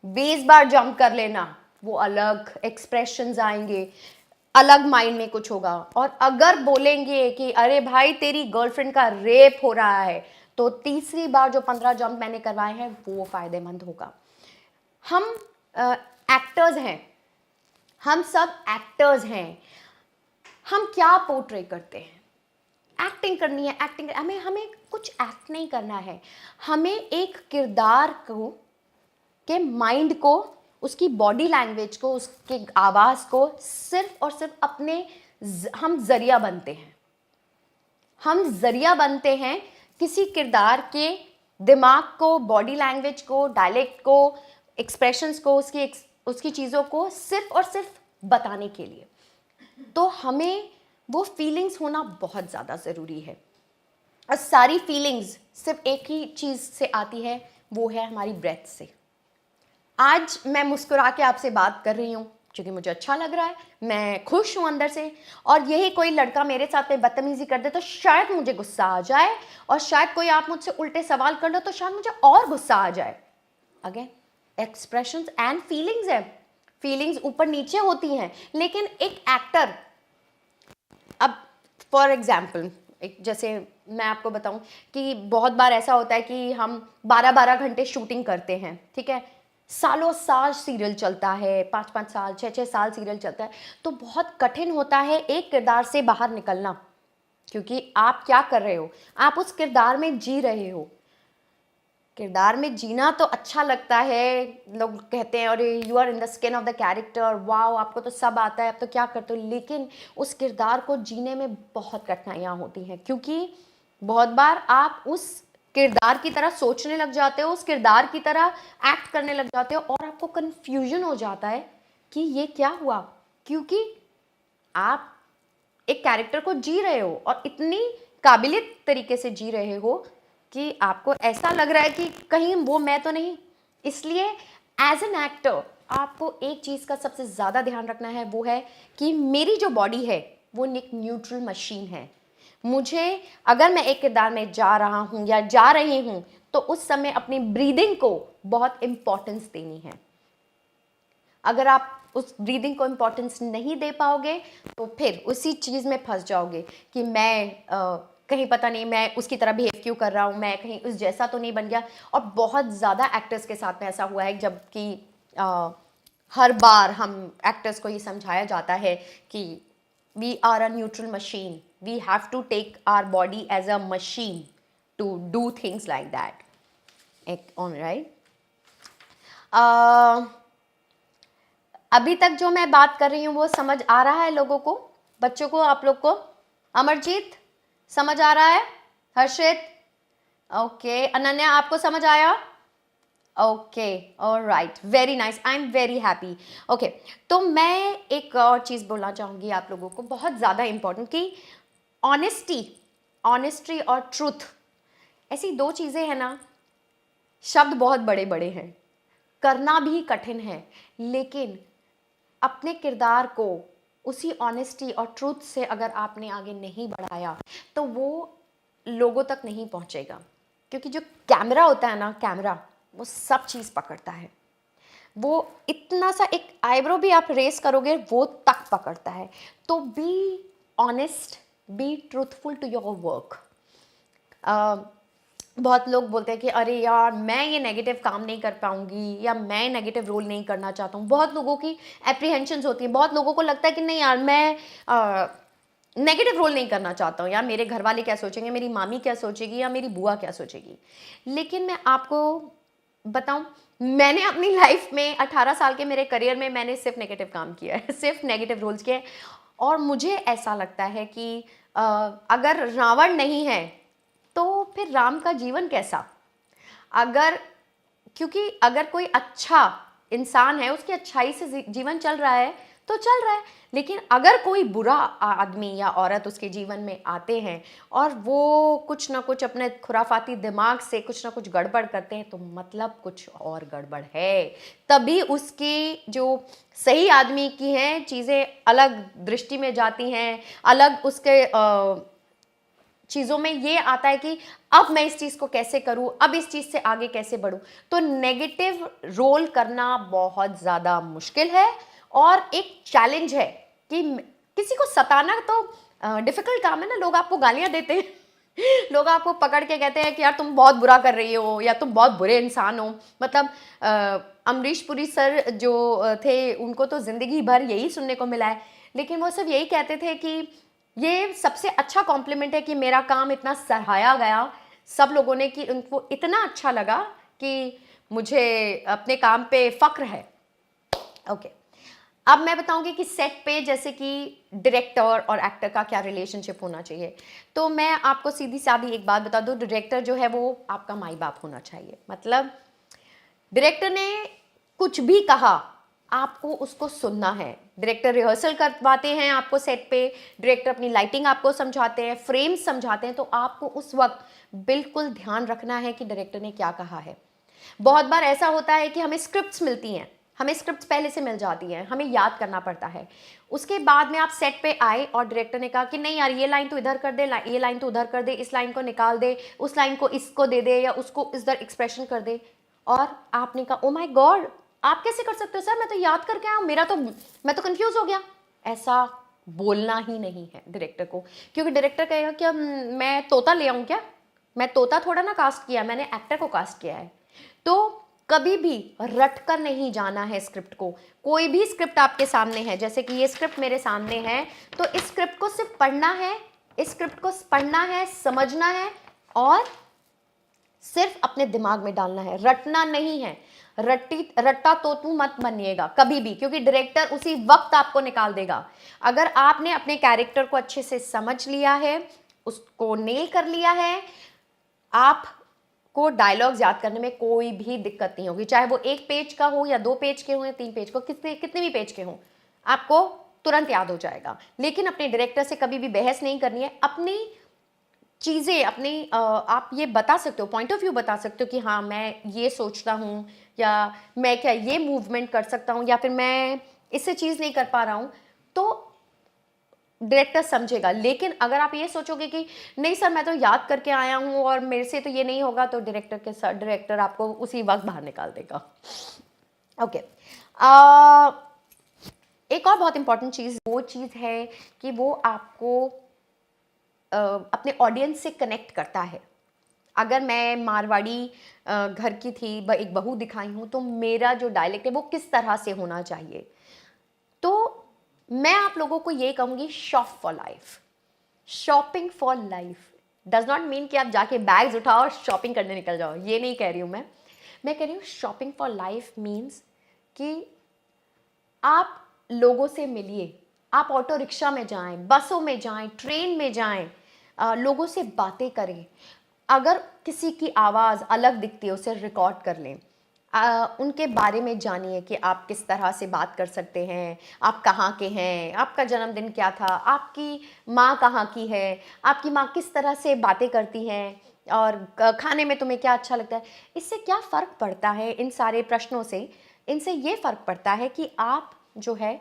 Speaker 1: 20 बार जंप कर लेना, वो अलग एक्सप्रेशंस आएंगे, अलग माइंड में कुछ होगा। और अगर बोलेंगे कि अरे भाई तेरी गर्लफ्रेंड का रेप हो रहा है, तो तीसरी बार जो 15 जंप मैंने करवाए हैं वो फायदेमंद होगा। हम एक्टर्स हैं, हम सब एक्टर्स हैं। हम क्या पोर्ट्रे करते हैं? एक्टिंग करनी है, एक्टिंग हमें कुछ एक्ट नहीं करना है, हमें एक किरदार को के माइंड को, उसकी बॉडी लैंग्वेज को, उसके आवाज़ को सिर्फ और सिर्फ हम जरिया बनते हैं। हम जरिया बनते हैं किसी किरदार के दिमाग को, बॉडी लैंग्वेज को, डायलेक्ट को, एक्सप्रेशंस को, उसकी चीज़ों को सिर्फ और सिर्फ बताने के लिए। तो हमें वो फीलिंग्स होना बहुत ज़्यादा ज़रूरी है। और सारी फीलिंग्स सिर्फ एक ही चीज़ से आती है, वो है हमारी ब्रेथ से। आज मैं मुस्कुरा के आपसे बात कर रही हूँ क्योंकि मुझे अच्छा लग रहा है, मैं खुश हूँ अंदर से। और यही कोई लड़का मेरे साथ में बदतमीजी कर दे तो शायद मुझे गुस्सा आ जाए, और शायद कोई आप मुझसे उल्टे सवाल कर लो तो शायद मुझे और गुस्सा आ जाए। अगेन एक्सप्रेशंस एंड फीलिंग्स है, फीलिंग्स ऊपर नीचे होती हैं। लेकिन एक एक्टर, अब फॉर एग्जाम्पल जैसे मैं आपको बताऊं कि बहुत बार ऐसा होता है कि हम 12-12 घंटे शूटिंग करते हैं, ठीक है, सालों साल सीरियल चलता है, 5-5 साल 6-6 साल सीरियल चलता है, तो बहुत कठिन होता है एक किरदार से बाहर निकलना। क्योंकि आप क्या कर रहे हो, आप उस किरदार में जी रहे हो। किरदार में जीना तो अच्छा लगता है, लोग कहते हैं अरे you are in the skin of the character, wow आपको तो सब आता है, अब तो क्या करते हो। लेकिन उस किरदार को जीने में बहुत कठिनाइयाँ होती हैं, क्योंकि बहुत बार आप उस किरदार की तरह सोचने लग जाते हो, उस किरदार की तरह एक्ट करने लग जाते हो, और आपको कन्फ्यूजन हो जाता है कि ये क्या हुआ, क्योंकि आप एक कैरेक्टर को जी रहे हो और इतनी काबिलियत तरीके से जी रहे हो कि आपको ऐसा लग रहा है कि कहीं वो मैं तो नहीं। इसलिए एज एन एक्टर आपको एक चीज़ का सबसे ज़्यादा ध्यान रखना है, वो है कि मेरी जो बॉडी है वो एक न्यूट्रल मशीन है। मुझे अगर मैं एक किरदार में जा रहा हूँ या जा रही हूँ तो उस समय अपनी ब्रीदिंग को बहुत इम्पोर्टेंस देनी है। अगर आप उस ब्रीदिंग को इम्पोर्टेंस नहीं दे पाओगे तो फिर उसी चीज़ में फंस जाओगे कि मैं कहीं पता नहीं मैं उसकी तरह बिहेव क्यों कर रहा हूँ, मैं कहीं उस जैसा तो नहीं बन गया। और बहुत ज़्यादा एक्टर्स के साथ में ऐसा हुआ है, जबकि हर बार हम एक्टर्स को ये समझाया जाता है कि we are a neutral machine, we have to take our body as a machine to do things like that. On right, अभी तक जो मैं बात कर रही हूँ वो समझ आ रहा है लोगों को, बच्चों को, आप लोग को? अमरजीत समझ आ रहा है? हर्षित ओके, अनन्या आपको समझ आया? Okay, alright, very nice, I am very happy. Okay, तो मैं एक और चीज़ बोलना चाहूँगी आप लोगों को, बहुत ज़्यादा इम्पोर्टेंट, कि ऑनेस्टी और ट्रूथ ऐसी दो चीज़ें हैं ना, शब्द बहुत बड़े बड़े हैं, करना भी कठिन है, लेकिन अपने किरदार को उसी ऑनेस्टी और ट्रूथ से अगर आपने आगे नहीं बढ़ाया तो वो लोगों तक नहीं पहुंचेगा। क्योंकि जो कैमरा होता है ना, कैमरा वो सब चीज़ पकड़ता है, वो इतना सा एक आईब्रो भी आप रेस करोगे वो तक पकड़ता है। तो be honest, be truthful to your work. बहुत लोग बोलते हैं कि अरे यार मैं ये नेगेटिव काम नहीं कर पाऊंगी, या मैं नेगेटिव रोल नहीं करना चाहता हूँ। बहुत लोगों की एप्रीहेंशंस होती हैं, बहुत लोगों को लगता है कि नहीं यार मैं नेगेटिव रोल नहीं करना चाहता हूँ, यार मेरे घर वाले क्या सोचेंगे, मेरी मामी क्या सोचेगी, या मेरी बुआ क्या सोचेगी। लेकिन मैं आपको बताऊँ, मैंने अपनी लाइफ में 18 साल के मेरे करियर में मैंने सिर्फ नेगेटिव काम किया है, सिर्फ नेगेटिव रोल्स किए। और मुझे ऐसा लगता है कि अगर रावण नहीं है तो फिर राम का जीवन कैसा? क्योंकि अगर कोई अच्छा इंसान है, उसकी अच्छाई से जीवन चल रहा है, तो चल रहा है। लेकिन अगर कोई बुरा आदमी या औरत उसके जीवन में आते हैं और वो कुछ ना कुछ अपने खुराफाती दिमाग से कुछ ना कुछ गड़बड़ करते हैं, तो मतलब कुछ और गड़बड़ है। तभी उसकी जो सही आदमी की हैं चीज़ें अलग दृष्टि में जाती हैं, अलग उसके चीज़ों में ये आता है कि अब मैं इस चीज़ को कैसे करूं, अब इस चीज़ से आगे कैसे बढ़ूं। तो नेगेटिव रोल करना बहुत ज़्यादा मुश्किल है और एक चैलेंज है कि किसी को सताना तो डिफिकल्ट काम है ना। लोग आपको गालियां देते हैं लोग आपको पकड़ के कहते हैं कि यार तुम बहुत बुरा कर रही हो या तुम बहुत बुरे इंसान हो। मतलब अमरीश पुरी सर जो थे, उनको तो ज़िंदगी भर यही सुनने को मिला है, लेकिन वो सिर्फ यही कहते थे कि ये सबसे अच्छा कॉम्प्लीमेंट है कि मेरा काम इतना सराहाया गया सब लोगों ने, कि उनको इतना अच्छा लगा कि मुझे अपने काम पे फ़ख्र है। ओके, अब मैं बताऊंगी कि सेट पे जैसे कि डायरेक्टर और एक्टर का क्या रिलेशनशिप होना चाहिए। तो मैं आपको सीधी सादी एक बात बता दूं, डायरेक्टर जो है वो आपका माई बाप होना चाहिए। मतलब डायरेक्टर ने कुछ भी कहा, आपको उसको सुनना है। डायरेक्टर रिहर्सल करवाते हैं आपको सेट पे, डायरेक्टर अपनी लाइटिंग आपको समझाते हैं, फ्रेम्स समझाते हैं, तो आपको उस वक्त बिल्कुल ध्यान रखना है कि डायरेक्टर ने क्या कहा है। बहुत बार ऐसा होता है कि हमें स्क्रिप्ट्स मिलती हैं, हमें स्क्रिप्ट्स पहले से मिल जाती हैं, हमें याद करना पड़ता है। उसके बाद में आप सेट पे आए और डायरेक्टर ने कहा कि नहीं यार ये लाइन तो इधर कर दे, ये लाइन तो उधर कर दे, इस लाइन को निकाल दे, उस लाइन को इसको दे दे या उसको इधर एक्सप्रेशन कर दे, और आपने कहा ओ माय गॉड आप कैसे कर सकते हो सर, मैं तो याद करके आया हूँ, मैं तो कंफ्यूज हो गया। ऐसा बोलना ही नहीं है डायरेक्टर को, क्योंकि डायरेक्टर कहेगा कि मैं तोता ले आऊँ क्या, मैं तोता थोड़ा ना कास्ट किया, मैंने एक्टर को कास्ट किया है। तो कभी भी रट कर नहीं जाना है स्क्रिप्ट को। कोई भी स्क्रिप्ट आपके सामने है, जैसे कि ये स्क्रिप्ट मेरे सामने है, तो इस स्क्रिप्ट को सिर्फ पढ़ना है, इस स्क्रिप्ट को पढ़ना है, समझना है और सिर्फ अपने दिमाग में डालना है, रटना नहीं है। रट्टा तोतू मत बनिएगा कभी भी, क्योंकि डायरेक्टर उसी वक्त आपको निकाल देगा। अगर आपने अपने कैरेक्टर को अच्छे से समझ लिया है, उसको नेल कर लिया है, आपको डायलॉग्स याद करने में कोई भी दिक्कत नहीं होगी, चाहे वो 1 पेज का हो या 2 पेज के हो या 3 पेज को, कितने भी पेज के हो, आपको तुरंत याद हो जाएगा। लेकिन अपने डायरेक्टर से कभी भी बहस नहीं करनी है। अपनी चीज़ें अपनी आप ये बता सकते हो, पॉइंट ऑफ व्यू बता सकते हो कि हाँ मैं ये सोचता हूँ, या मैं क्या ये मूवमेंट कर सकता हूँ, या फिर मैं इससे चीज़ नहीं कर पा रहा हूँ, तो डायरेक्टर समझेगा। लेकिन अगर आप ये सोचोगे कि नहीं सर मैं तो याद करके आया हूँ और मेरे से तो ये नहीं होगा, तो डायरेक्टर आपको उसी वक्त बाहर निकाल देगा। ओके, एक और बहुत इंपॉर्टेंट चीज़ वो चीज़ है कि वो आपको अपने ऑडियंस से कनेक्ट करता है। अगर मैं मारवाड़ी घर की थी, एक बहू दिखाई हूँ, तो मेरा जो डायलेक्ट है वो किस तरह से होना चाहिए। तो मैं आप लोगों को ये कहूँगी, shop for life, shopping for life does not mean कि आप जाके बैग्स उठाओ और शॉपिंग करने निकल जाओ, ये नहीं कह रही हूँ मैं कह रही हूँ शॉपिंग फॉर लाइफ मीन्स कि आप लोगों से मिलिए, आप ऑटो रिक्शा में जाएं, बसों में जाएं, ट्रेन में जाएं, लोगों से बातें करें। अगर किसी की आवाज़ अलग दिखती है उसे रिकॉर्ड कर लें, उनके बारे में जानिए कि आप किस तरह से बात कर सकते हैं, आप कहाँ के हैं, आपका जन्मदिन क्या था, आपकी माँ कहाँ की है, आपकी माँ किस तरह से बातें करती हैं, और खाने में तुम्हें क्या अच्छा लगता है। इससे क्या फ़र्क पड़ता है, इन सारे प्रश्नों से इनसे ये फ़र्क पड़ता है कि आप जो है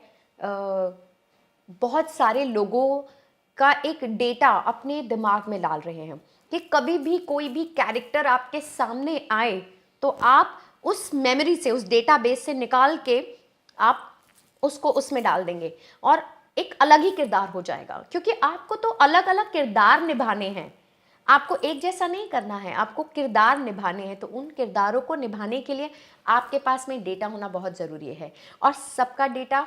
Speaker 1: बहुत सारे लोगों का एक डेटा अपने दिमाग में डाल रहे हैं कि कभी भी कोई भी कैरेक्टर आपके सामने आए तो आप उस मेमोरी से, उस डेटाबेस से निकाल के आप उसको उसमें डाल देंगे और एक अलग ही किरदार हो जाएगा। क्योंकि आपको तो अलग अलग किरदार निभाने हैं, आपको एक जैसा नहीं करना है, आपको किरदार निभाने हैं। तो उन किरदारों को निभाने के लिए आपके पास में डेटा होना बहुत ज़रूरी है। और सबका डेटा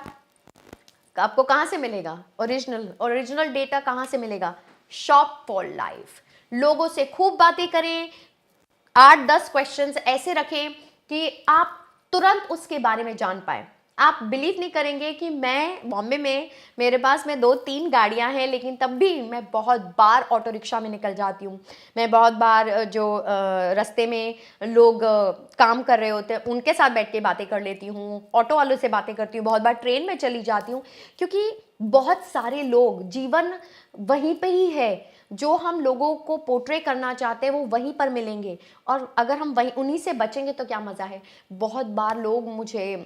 Speaker 1: आपको कहाँ से मिलेगा? ओरिजिनल डेटा कहाँ से मिलेगा? Shop for life. लोगों से खूब बातें करें, 8-10 क्वेश्चंस ऐसे रखें कि आप तुरंत उसके बारे में जान पाए। आप बिलीव नहीं करेंगे कि मैं बॉम्बे में, मेरे पास में 2-3 गाड़ियां हैं, लेकिन तब भी मैं बहुत बार ऑटो रिक्शा में निकल जाती हूँ। मैं बहुत बार जो रास्ते में लोग काम कर रहे होते हैं उनके साथ बैठ के बातें कर लेती हूँ, ऑटो वालों से बातें करती हूँ, बहुत बार ट्रेन में चली जाती हूँ, क्योंकि बहुत सारे लोग, जीवन वहीं पे ही है, जो हम लोगों को पोर्ट्रे करना चाहते हैं वो वहीं पर मिलेंगे, और अगर हम वहीं उन्हीं से बचेंगे तो क्या मज़ा है। बहुत बार लोग मुझे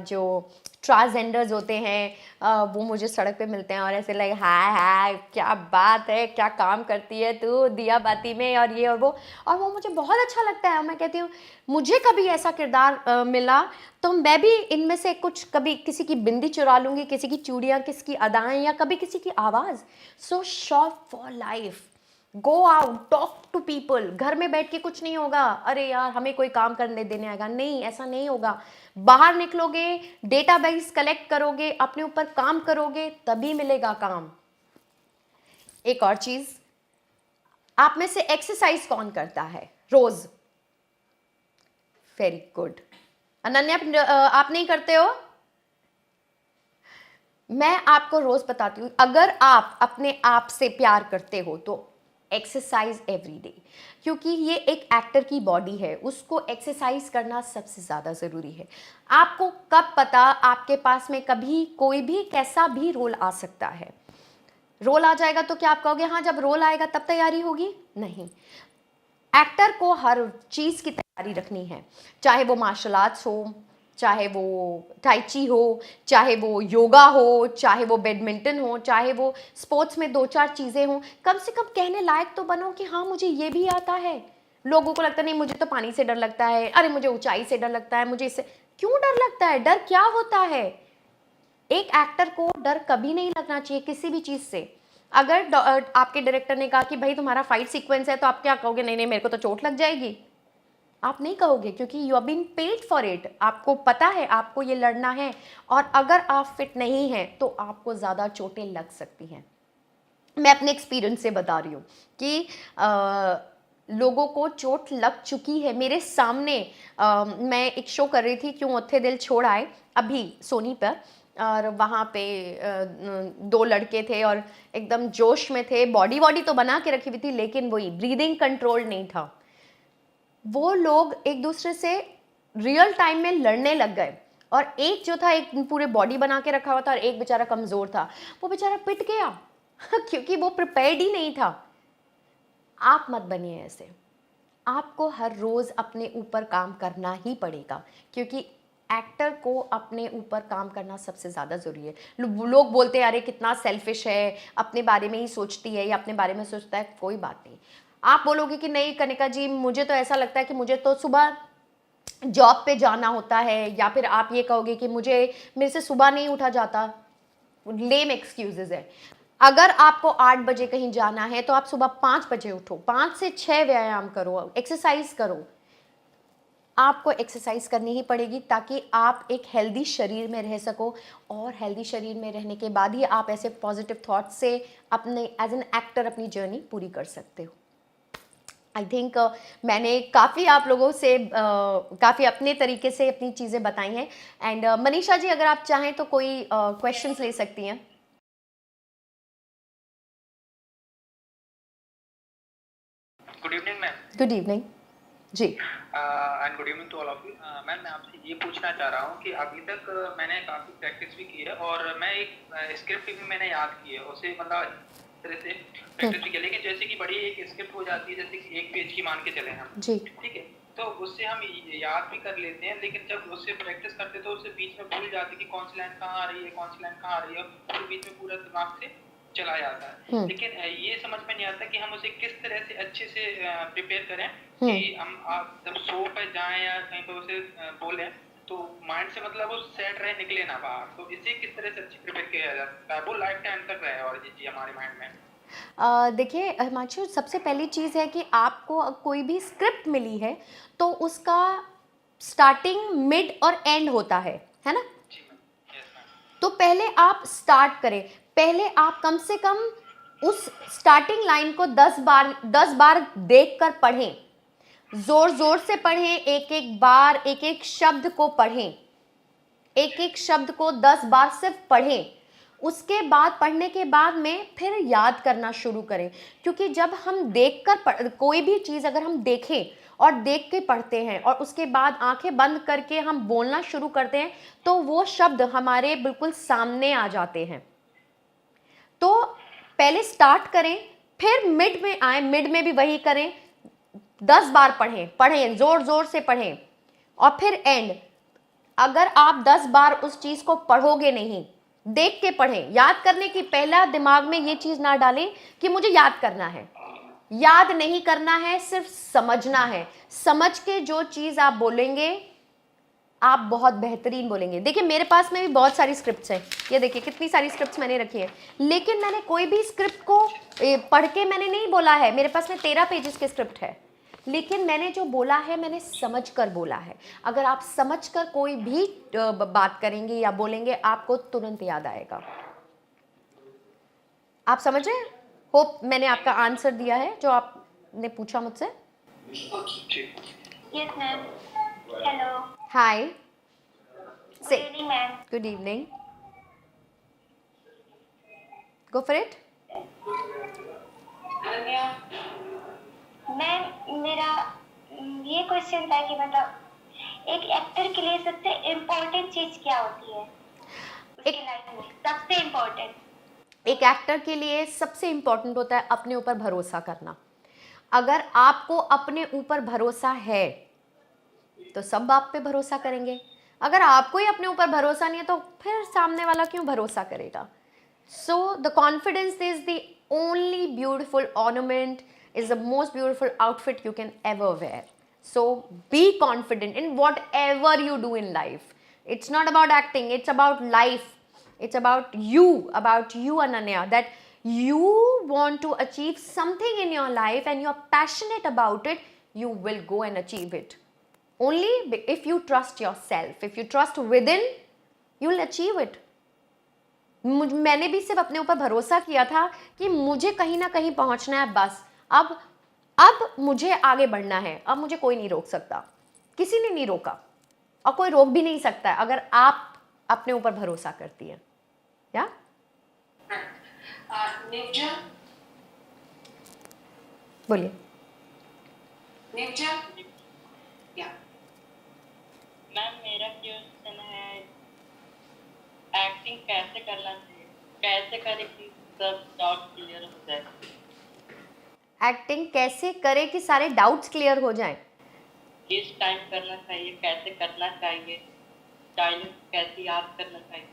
Speaker 1: जो ट्रांसजेंडर्स होते हैं वो मुझे सड़क पे मिलते हैं और ऐसे लाइक हाय हाय क्या बात है, क्या काम करती है तू दिया बाती में, और ये और वो मुझे बहुत अच्छा लगता है। मैं कहती हूँ मुझे कभी ऐसा किरदार मिला तो मैं भी इनमें से कुछ, कभी किसी की बिंदी चुरा लूँगी, किसी की चूड़ियाँ, किसी की अदाएँ, या कभी किसी की आवाज़। So short for life, go out, talk to people. घर में बैठ के कुछ नहीं होगा, अरे यार हमें कोई काम करने देने आएगा, नहीं, ऐसा नहीं होगा। बाहर निकलोगे, डेटाबेस कलेक्ट करोगे, अपने ऊपर काम करोगे, तभी मिलेगा काम। एक और चीज, आप में से एक्सरसाइज कौन करता है रोज? Very good. अनन्या, आप नहीं करते हो? मैं आपको रोज बताती हूँ, अगर आप अपने आप से प्यार करते हो तो एक्सरसाइज एवरी डे, क्योंकि ये एक एक्टर की बॉडी है, उसको एक्सरसाइज करना सबसे ज़्यादा ज़रूरी है। आपको कब पता आपके पास में कभी कोई भी कैसा भी रोल आ सकता है। रोल आ जाएगा तो क्या आप कहोगे हाँ जब रोल आएगा तब तैयारी होगी? नहीं, एक्टर को हर चीज़ की तैयारी रखनी है, चाहे वो मार्शल आर्ट्स हो, चाहे वो टाइची हो, चाहे वो योगा हो, चाहे वो बैडमिंटन हो, चाहे वो स्पोर्ट्स में 2-4 चीज़ें हों, कम से कम कहने लायक तो बनो कि हाँ मुझे ये भी आता है। लोगों को लगता नहीं मुझे तो पानी से डर लगता है, अरे मुझे ऊंचाई से डर लगता है, मुझे इससे क्यों डर लगता है? डर क्या होता है? एक एक्टर को डर कभी नहीं लगना चाहिए किसी भी चीज़ से। अगर आपके डायरेक्टर ने कहा कि भाई तुम्हारा फाइट सीक्वेंस है, तो आप क्या कहोगे? नहीं नहीं मेरे को तो चोट लग जाएगी। आप नहीं कहोगे, क्योंकि you are being paid for it. आपको पता है आपको ये लड़ना है, और अगर आप फिट नहीं हैं तो आपको ज़्यादा चोटें लग सकती हैं। मैं अपने एक्सपीरियंस से बता रही हूँ कि लोगों को चोट लग चुकी है मेरे सामने। मैं एक शो कर रही थी, क्यों ओथे दिल छोड़ आए, अभी सोनी पर, और वहाँ पे 2 लड़के थे और एकदम जोश में थे, बॉडी तो बना के रखी हुई थी, लेकिन वही ब्रीदिंग कंट्रोल नहीं था। वो लोग एक दूसरे से रियल टाइम में लड़ने लग गए, और एक जो था एक पूरे बॉडी बना के रखा हुआ था और एक बेचारा कमज़ोर था, वो बेचारा पिट गया क्योंकि वो प्रिपेयर्ड ही नहीं था। आप मत बनिए ऐसे। आपको हर रोज़ अपने ऊपर काम करना ही पड़ेगा, क्योंकि एक्टर को अपने ऊपर काम करना सबसे ज़्यादा ज़रूरी है। लोग बोलते हैं अरे कितना सेल्फिश है, अपने बारे में ही सोचती है या अपने बारे में सोचता है, कोई बात नहीं। आप बोलोगे कि नहीं कनिका जी मुझे तो ऐसा लगता है कि मुझे तो सुबह जॉब पे जाना होता है, या फिर आप ये कहोगे कि मेरे से सुबह नहीं उठा जाता, लेम एक्सक्यूजेज है। अगर आपको 8 बजे कहीं जाना है तो आप सुबह 5 बजे उठो, 5 से 6 व्यायाम करो, एक्सरसाइज करो। आपको एक्सरसाइज करनी ही पड़ेगी ताकि आप एक हेल्दी शरीर में रह सको, और हेल्दी शरीर में रहने के बाद ही आप ऐसे पॉजिटिव थॉट्स से अपने एज एन एक्टर अपनी जर्नी पूरी कर सकते हो। आई थिंक मैंने काफ़ी आप लोगों से काफ़ी अपने तरीके से अपनी चीज़ें बताई हैं। एंड मनीषा जी अगर आप चाहें तो कोई क्वेश्चंस ले सकती हैं।
Speaker 6: Good evening ma'am.
Speaker 1: Good evening जी।
Speaker 6: And good evening to all of you. Ma'am मैं आपसे ये पूछना चाह रहा हूँ कि अभी तक मैंने काफ़ी प्रैक्टिस भी की है, और मैं एक स्क्रिप्ट भी मैंने याद की है, उसे मतलब तरह से प्रैक्टिस भी किया, लेकिन जैसे कि बड़ी एक स्क्रिप्ट हो जाती है, जैसे कि 1 पेज की मान के चले हम
Speaker 1: जी,
Speaker 6: ठीक है, तो उससे हम याद भी कर लेते हैं, लेकिन जब उससे प्रैक्टिस करते तो उससे बीच में भूल जाते कि कौन सी लाइन कहाँ आ रही है, कौन सी लाइन कहाँ आ रही है, और बीच में पूरा दिमाग से चला जाता है। लेकिन ये समझ में नहीं आता कि हम उसे किस तरह से अच्छे से प्रिपेयर करें कि हम जब शो पर जाएं या कहीं पर उसे बोलें तो माइंड से मतलब वो सेट रहे, निकले ना बाहर। तो इसे किस तरह से अच्छे प्रिपेयर किया जा सकता है, वो लाइफ टाइम तक रहे और ये चीज हमारे माइंड में।
Speaker 1: देखिए हिमांशु, सबसे पहली चीज़ है कि आपको कोई भी स्क्रिप्ट मिली है तो उसका स्टार्टिंग, मिड और एंड होता है ना? तो पहले आप स्टार्ट करें, पहले आप कम से कम उस स्टार्टिंग लाइन को 10 बार देखकर पढ़ें, जोर जोर से पढ़ें, एक एक बार एक एक शब्द को पढ़ें। एक एक शब्द को 10 बार सिर्फ पढ़ें, उसके बाद पढ़ने के बाद में फिर याद करना शुरू करें। क्योंकि जब हम देखकर कोई भी चीज़ अगर हम देखें और देख के पढ़ते हैं और उसके बाद आंखें बंद करके हम बोलना शुरू करते हैं तो वो शब्द हमारे बिल्कुल सामने आ जाते हैं। तो पहले स्टार्ट करें, फिर मिड में आए, मिड में भी वही करें, 10 बार पढ़ें जोर जोर से पढ़ें और फिर एंड। अगर आप 10 बार उस चीज़ को पढ़ोगे नहीं, देख के पढ़ें। याद करने की पहला दिमाग में ये चीज़ ना डालें कि मुझे याद करना है, याद नहीं करना है, सिर्फ समझना है। समझ के जो चीज़ आप बोलेंगे आप बहुत बेहतरीन बोलेंगे। देखिए मेरे पास में भी बहुत सारी स्क्रिप्ट्स हैं, ये देखिए कितनी सारी स्क्रिप्ट्स मैंने रखी है, लेकिन मैंने कोई भी स्क्रिप्ट को पढ़ के मैंने नहीं बोला है। मेरे पास में 13 पेजेस की स्क्रिप्ट है, लेकिन मैंने जो बोला है मैंने समझ कर बोला है। अगर आप समझ कर कोई भी बात करेंगे या बोलेंगे आपको तुरंत याद आएगा। आप समझ रहे हैं? होप मैंने आपका आंसर दिया है जो आपने पूछा मुझसे।
Speaker 3: Yes ma'am. Hello.
Speaker 1: Hi.
Speaker 3: Good evening ma'am.
Speaker 1: Good evening. Go for it.
Speaker 3: Ma'am मेरा ये क्वेश्चन था कि मतलब एक एक्टर के लिए सबसे इम्पोर्टेंट चीज क्या होती है उसकी लाइफ में? सबसे इम्पोर्टेंट
Speaker 1: एक एक्टर के लिए सबसे इम्पोर्टेंट होता है अपने ऊपर भरोसा करना। अगर आपको अपने ऊपर भरोसा है तो सब आप पे भरोसा करेंगे। अगर आपको ही अपने ऊपर भरोसा नहीं है तो फिर सामने वाला क्यों भरोसा करेगा? So the confidence is the only beautiful ornament, is the most beautiful outfit you can ever wear. So be confident in whatever you do in life. It's not about acting, it's about life. It's about you Ananya, that you want to achieve something in your life and you're passionate about it, you will go and achieve it. Only if you trust yourself, if you trust within, you'll achieve it. मैंने भी सिर्फ अपने ऊपर भरोसा किया था कि मुझे कहीं ना कहीं पहुंचना है, बस अब मुझे आगे बढ़ना है, अब मुझे कोई नहीं रोक सकता, किसी ने नहीं रोका और कोई रोक भी नहीं सकता है अगर आप अपने ऊपर भरोसा करती हैं। या बोलिए।
Speaker 7: मैम मेरा क्वेश्चन है एक्टिंग कैसे करना चाहिए, कैसे करें कि सब डाउट क्लियर हो जाए?
Speaker 1: एक्टिंग कैसे करें कि सारे डाउट्स क्लियर हो जाएं?
Speaker 7: किस टाइम करना चाहिए, कैसे करना चाहिए, डायलॉग कैसे याद करना चाहिए?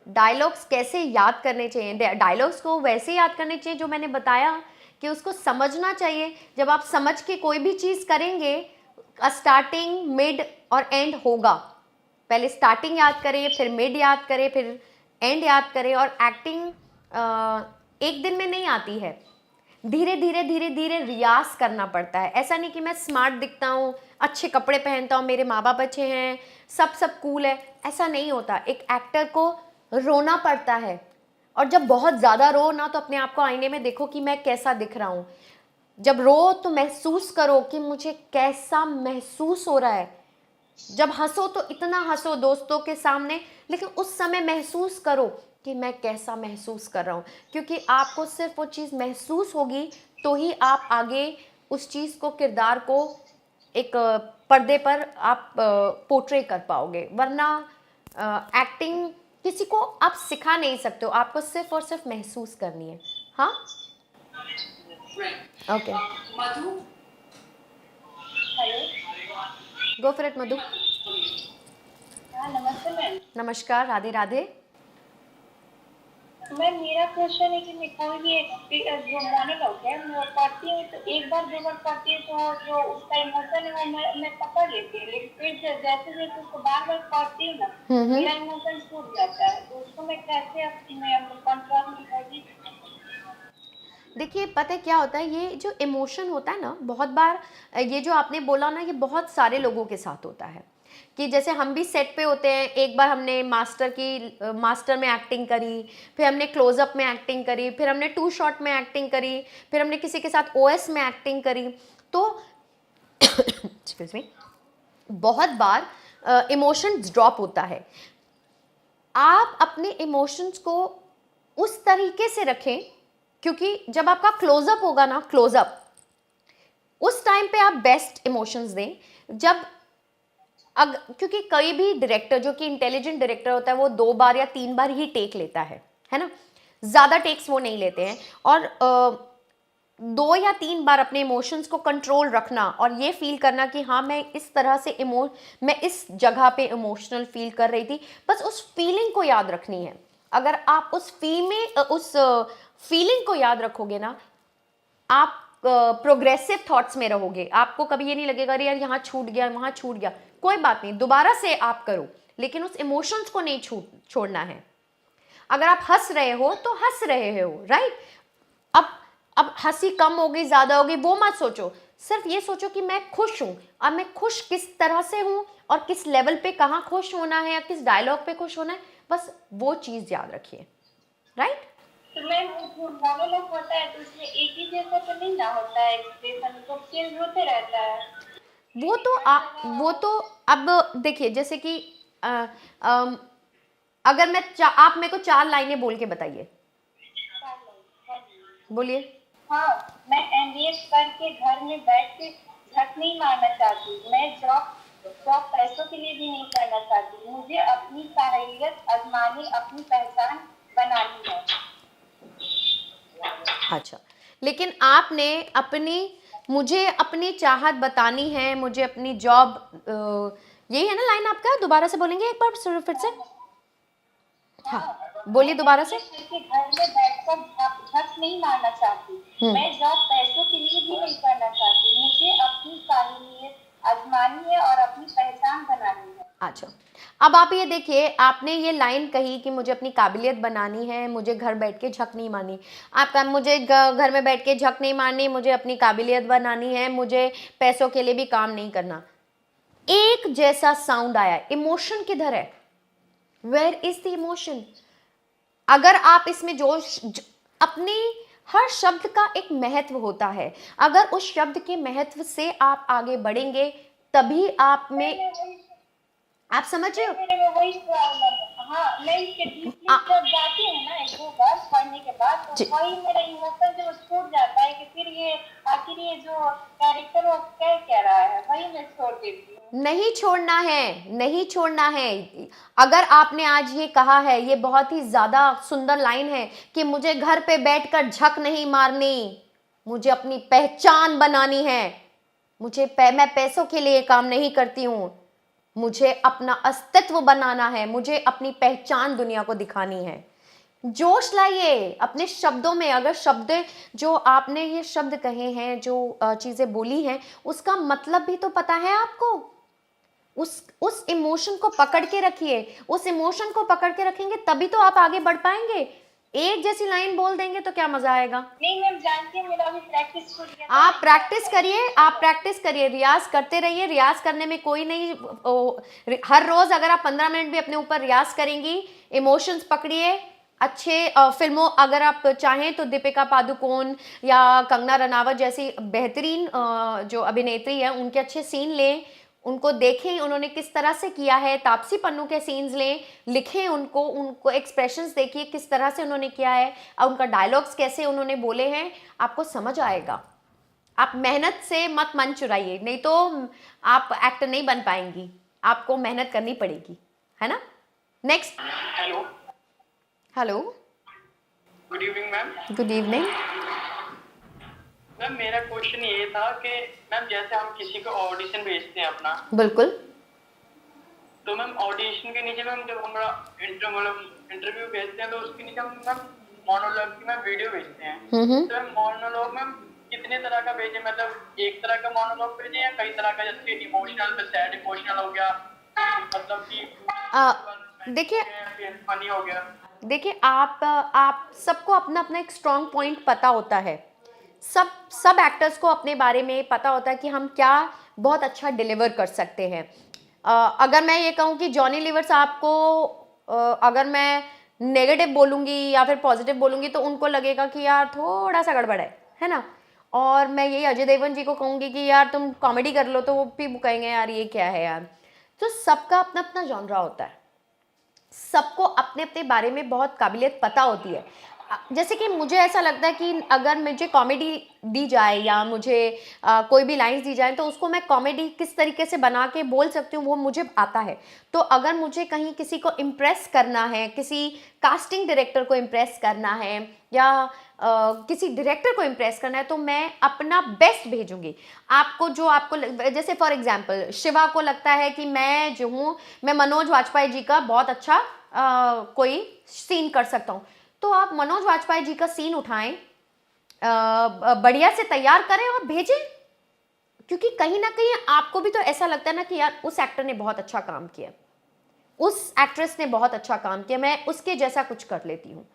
Speaker 1: डायलॉग्स कैसे याद करने चाहिए? डायलॉग्स को वैसे याद करने चाहिए जो मैंने बताया कि उसको समझना चाहिए। जब आप समझ के कोई भी चीज़ करेंगे, स्टार्टिंग मिड और एंड होगा। पहले स्टार्टिंग याद करें, फिर मिड याद करें, फिर एंड याद करें। और एक्टिंग एक दिन में नहीं आती है, धीरे धीरे रियाज करना पड़ता है। ऐसा नहीं कि मैं स्मार्ट दिखता हूँ, अच्छे कपड़े पहनता हूँ, मेरे माँ बाप अच्छे हैं, सब कूल है, ऐसा नहीं होता। एक एक्टर को रोना पड़ता है, और जब बहुत ज़्यादा रो ना तो अपने आप को आईने में देखो कि मैं कैसा दिख रहा हूँ। जब रो तो महसूस करो कि मुझे कैसा महसूस हो रहा है। जब हंसो तो इतना हंसो दोस्तों के सामने, लेकिन उस समय महसूस करो कि मैं कैसा महसूस कर रहा हूँ, क्योंकि आपको सिर्फ वो चीज़ महसूस होगी तो ही आप आगे उस चीज़ को, किरदार को एक पर्दे पर आप पोर्ट्रे कर पाओगे। वरना एक्टिंग किसी को आप सिखा नहीं सकते हो, आपको सिर्फ और सिर्फ महसूस करनी है। हाँ, okay,
Speaker 8: Madhu.
Speaker 3: Hello.
Speaker 1: Go for it Madhu.
Speaker 3: हाँ नमस्ते मैम।
Speaker 1: नमस्कार, राधे राधे।
Speaker 3: मैम मेरा क्वेश्चन है कि मैं कोई भी जो मोनोलॉग है मैं पढ़ती हूँ तो एक बार दो बार पढ़ती हूँ तो जो उसका इमोशन है वो मैं पकड़ लेती हूँ, लेकिन फिर जैसे जैसे उसको बार बार पढ़ती हूँ ना मेरा इमोशन छूट जाता है। तो उसको मैं कैसे अपने कंट्रोल में करती?
Speaker 1: देखिए पता है क्या होता है, ये जो इमोशन होता है ना, बहुत बार ये जो आपने बोला ना, ये बहुत सारे लोगों के साथ होता है। कि जैसे हम भी सेट पे होते हैं, एक बार हमने मास्टर में एक्टिंग करी, फिर हमने क्लोजअप में एक्टिंग करी, फिर हमने 2 शॉट में एक्टिंग करी, फिर हमने किसी के साथ OS में एक्टिंग करी। तो एक्सक्यूज मी, बहुत बार इमोशन ड्रॉप होता है। आप अपने इमोशंस को उस तरीके से रखें, क्योंकि जब आपका क्लोजअप होगा ना, क्लोजअप, उस टाइम पे आप बेस्ट इमोशंस दें। जब क्योंकि कोई भी डायरेक्टर जो कि इंटेलिजेंट डायरेक्टर होता है वो 2 बार या 3 बार ही टेक लेता है ना, ज़्यादा टेक्स वो नहीं लेते हैं। और 2 या 3 बार अपने इमोशंस को कंट्रोल रखना और ये फील करना कि हाँ मैं इस तरह से मैं इस जगह पे इमोशनल फील कर रही थी, बस उस फीलिंग को याद रखनी है। अगर आप उस फीलिंग को याद रखोगे ना, आप प्रोग्रेसिव थॉट्स में रहोगे। आपको कभी ये नहीं लगेगा अरे यार यहाँ छूट गया, वहाँ छूट गया, कोई बात नहीं, दोबारा से आप करो, लेकिन उस इमोशंस को नहीं छोड़ना है। अगर आप हंस रहे हो तो हंस रहे हो, राइट। अब हंसी कम होगी, ज़्यादा होगी, वो मत सोचो, सिर्फ ये सोचो कि मैं खुश हूँ। अब मैं खुश किस तरह से हूँ और किस लेवल पे कहाँ खुश होना है या किस डायलॉग पे खुश होना है, बस वो चीज़ याद रखिए, राइट।
Speaker 3: तो मैम जो मोनोलॉग होता है तो उसमें एक ही जैसा तो नहीं ना होता है, एक्सप्रेशन तो चेंज होते रहता है।
Speaker 1: वो तो अब देखिए, जैसे कि अगर आप मेरे को 4 लाइनें बोल के बताइए, बोलिए।
Speaker 3: हाँ, मैं एमबीए करके घर में बैठ के झक नहीं मारना चाहती, मैं जॉब पैसों के लिए भी नहीं करना चाहती, मुझे अपनी साहलियत आजमानी, अपनी पहचान बनानी है।
Speaker 1: अच्छा, लेकिन आपने मुझे अपनी चाहत बतानी है, मुझे अपनी जॉब, यही है ना लाइन आपका? दोबारा से बोलेंगे एक बार फिर से? हाँ, बोलिए दोबारा से।
Speaker 3: घर में बैठकर झक नहीं मारना चाहती, मैं जॉब पैसों के लिए भी नहीं करना चाहती, मुझे अपनी साहलियत आजमानी है और अपनी पहचान बनानी है।
Speaker 1: अच्छा, अब आप ये देखिए, आपने ये लाइन कही कि मुझे अपनी काबिलियत बनानी है, मुझे घर बैठ के झक नहीं मारनी। आपका मुझे घर में बैठ के झक नहीं मारनी, मुझे अपनी काबिलियत बनानी है, मुझे पैसों के लिए भी काम नहीं करना। एक जैसा साउंड आया, इमोशन किधर है? Where is the emotion? अगर आप इसमें अपने हर शब्द का एक महत्व होता है, अगर उस शब्द के महत्व से आप आगे बढ़ेंगे तभी आप में, आप समझ रहे हो?
Speaker 3: वही हाँ, मैं इसके जब जाती हूँ ना 1-2 बार पढ़ने के बाद, तो वही मेरा इमोशन जो छूट जाता है कि फिर ये आखिर ये जो कैरेक्टर वो कह रहा है, वही मैं छोड़ देती हूँ।
Speaker 1: नहीं छोड़ना है, नहीं छोड़ना है। अगर आपने आज ये कहा है, ये बहुत ही ज्यादा सुंदर लाइन है कि मुझे घर पे बैठकर झक नहीं मारनी, मुझे अपनी पहचान बनानी है, मैं पैसों के लिए काम नहीं करती हूँ, मुझे अपना अस्तित्व बनाना है, मुझे अपनी पहचान दुनिया को दिखानी है। जोश लाइए अपने शब्दों में। अगर शब्द जो आपने ये शब्द कहे हैं, जो चीज़ें बोली हैं, उसका मतलब भी तो पता है आपको। उस इमोशन को पकड़ के रखिए, उस इमोशन को पकड़ के रखेंगे तभी तो आप आगे बढ़ पाएंगे। एक जैसी लाइन बोल देंगे तो क्या मजा आएगा?
Speaker 3: नहीं मैम, जानती हूँ, मेरा अभी प्रैक्टिस छूट गया।
Speaker 1: आप प्रैक्टिस करिए, रियाज करते रहिए। रियाज करने में कोई नहीं, हर रोज अगर आप 15 मिनट भी अपने ऊपर रियाज करेंगी, इमोशंस पकड़िए। अच्छे फिल्मों, अगर आप चाहें तो दीपिका पादुकोण या कंगना रनावत जैसी बेहतरीन जो अभिनेत्री है, उनके अच्छे सीन लें, उनको देखें उन्होंने किस तरह से किया है। तापसी पन्नू के सीन्स लें, लिखें उनको एक्सप्रेशंस देखिए किस तरह से उन्होंने किया है और उनका डायलॉग्स कैसे उन्होंने बोले हैं, आपको समझ आएगा। आप मेहनत से मत मन चुराइए, नहीं तो आप एक्टर नहीं बन पाएंगी, आपको मेहनत करनी पड़ेगी, है ना। Next. Hello,
Speaker 6: good evening ma'am.
Speaker 1: Good evening.
Speaker 6: Ma'am मेरा क्वेश्चन ये था कि मैम जैसे हम किसी को ऑडिशन भेजते हैं अपना,
Speaker 1: बिल्कुल,
Speaker 6: तो मैम ऑडिशन के नीचे मैम जब हमारा इंटरव्यू भेजते हैं तो उसके नीचे हम मैम मोनोलॉग की मैम वीडियो भेजते हैं। तो मैम मोनोलॉग मैम कितने तरह का भेजें? मतलब एक तरह का मोनोलॉग भेजें या कई तरह का, जैसे इमोशनल पे सैड इमोशनल हो गया, मतलब कि
Speaker 1: देखिए
Speaker 6: फनी हो गया।
Speaker 1: देखिए आप सबको अपना अपना एक स्ट्रॉन्ग पॉइंट पता होता है। सब एक्टर्स को अपने बारे में पता होता है कि हम क्या बहुत अच्छा डिलीवर कर सकते हैं। अगर मैं ये कहूँ कि जॉनी लीवर साहब को अगर मैं नेगेटिव बोलूँगी या फिर पॉजिटिव बोलूँगी तो उनको लगेगा कि यार थोड़ा सा गड़बड़ है ना। और मैं यही अजय देवगन जी को कहूँगी कि यार तुम कॉमेडी कर लो, तो वो भी कहेंगे यार ये क्या है यार। तो सबका अपना अपना जॉनरा होता है, सबको अपने अपने बारे में बहुत काबिलियत पता होती है। जैसे कि मुझे ऐसा लगता है कि अगर मुझे कॉमेडी दी जाए या मुझे कोई भी लाइंस दी जाए तो उसको मैं कॉमेडी किस तरीके से बना के बोल सकती हूँ वो मुझे आता है। तो अगर मुझे कहीं किसी को इम्प्रेस करना है, किसी कास्टिंग डायरेक्टर को इम्प्रेस करना है या किसी डायरेक्टर को इम्प्रेस करना है तो मैं अपना बेस्ट भेजूंगी। आपको जो आपको जैसे फॉर एग्जांपल शिवा को लगता है कि मैं जो हूँ मैं मनोज वाजपेयी जी का बहुत अच्छा कोई सीन कर सकता हूँ, तो आप मनोज वाजपेयी जी का सीन उठाएं, बढ़िया से तैयार करें और भेजें। क्योंकि कहीं ना कहीं आपको भी तो ऐसा लगता है ना कि यार उस एक्टर ने बहुत अच्छा काम किया, उस एक्ट्रेस ने बहुत अच्छा काम किया, मैं उसके जैसा कुछ कर लेती हूँ।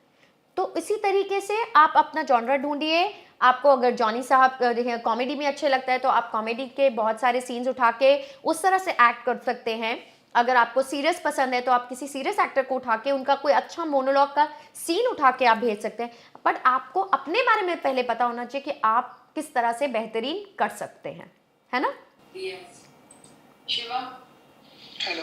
Speaker 1: तो इसी तरीके से आप अपना जॉनरा ढूंढिए। आपको अगर जॉनी साहब कॉमेडी में अच्छे लगता है तो आप कॉमेडी के बहुत सारे सीन्स उठा के उस तरह से एक्ट कर सकते हैं। अगर आपको सीरियस पसंद है तो आप किसी सीरियस एक्टर को उठा के उनका कोई अच्छा मोनोलॉग का सीन उठा के आप भेज सकते हैं। बट आपको अपने बारे में पहले पता होना चाहिए कि आप किस तरह से बेहतरीन कर सकते हैं, है ना?
Speaker 7: Yes. Shiva,
Speaker 5: hello.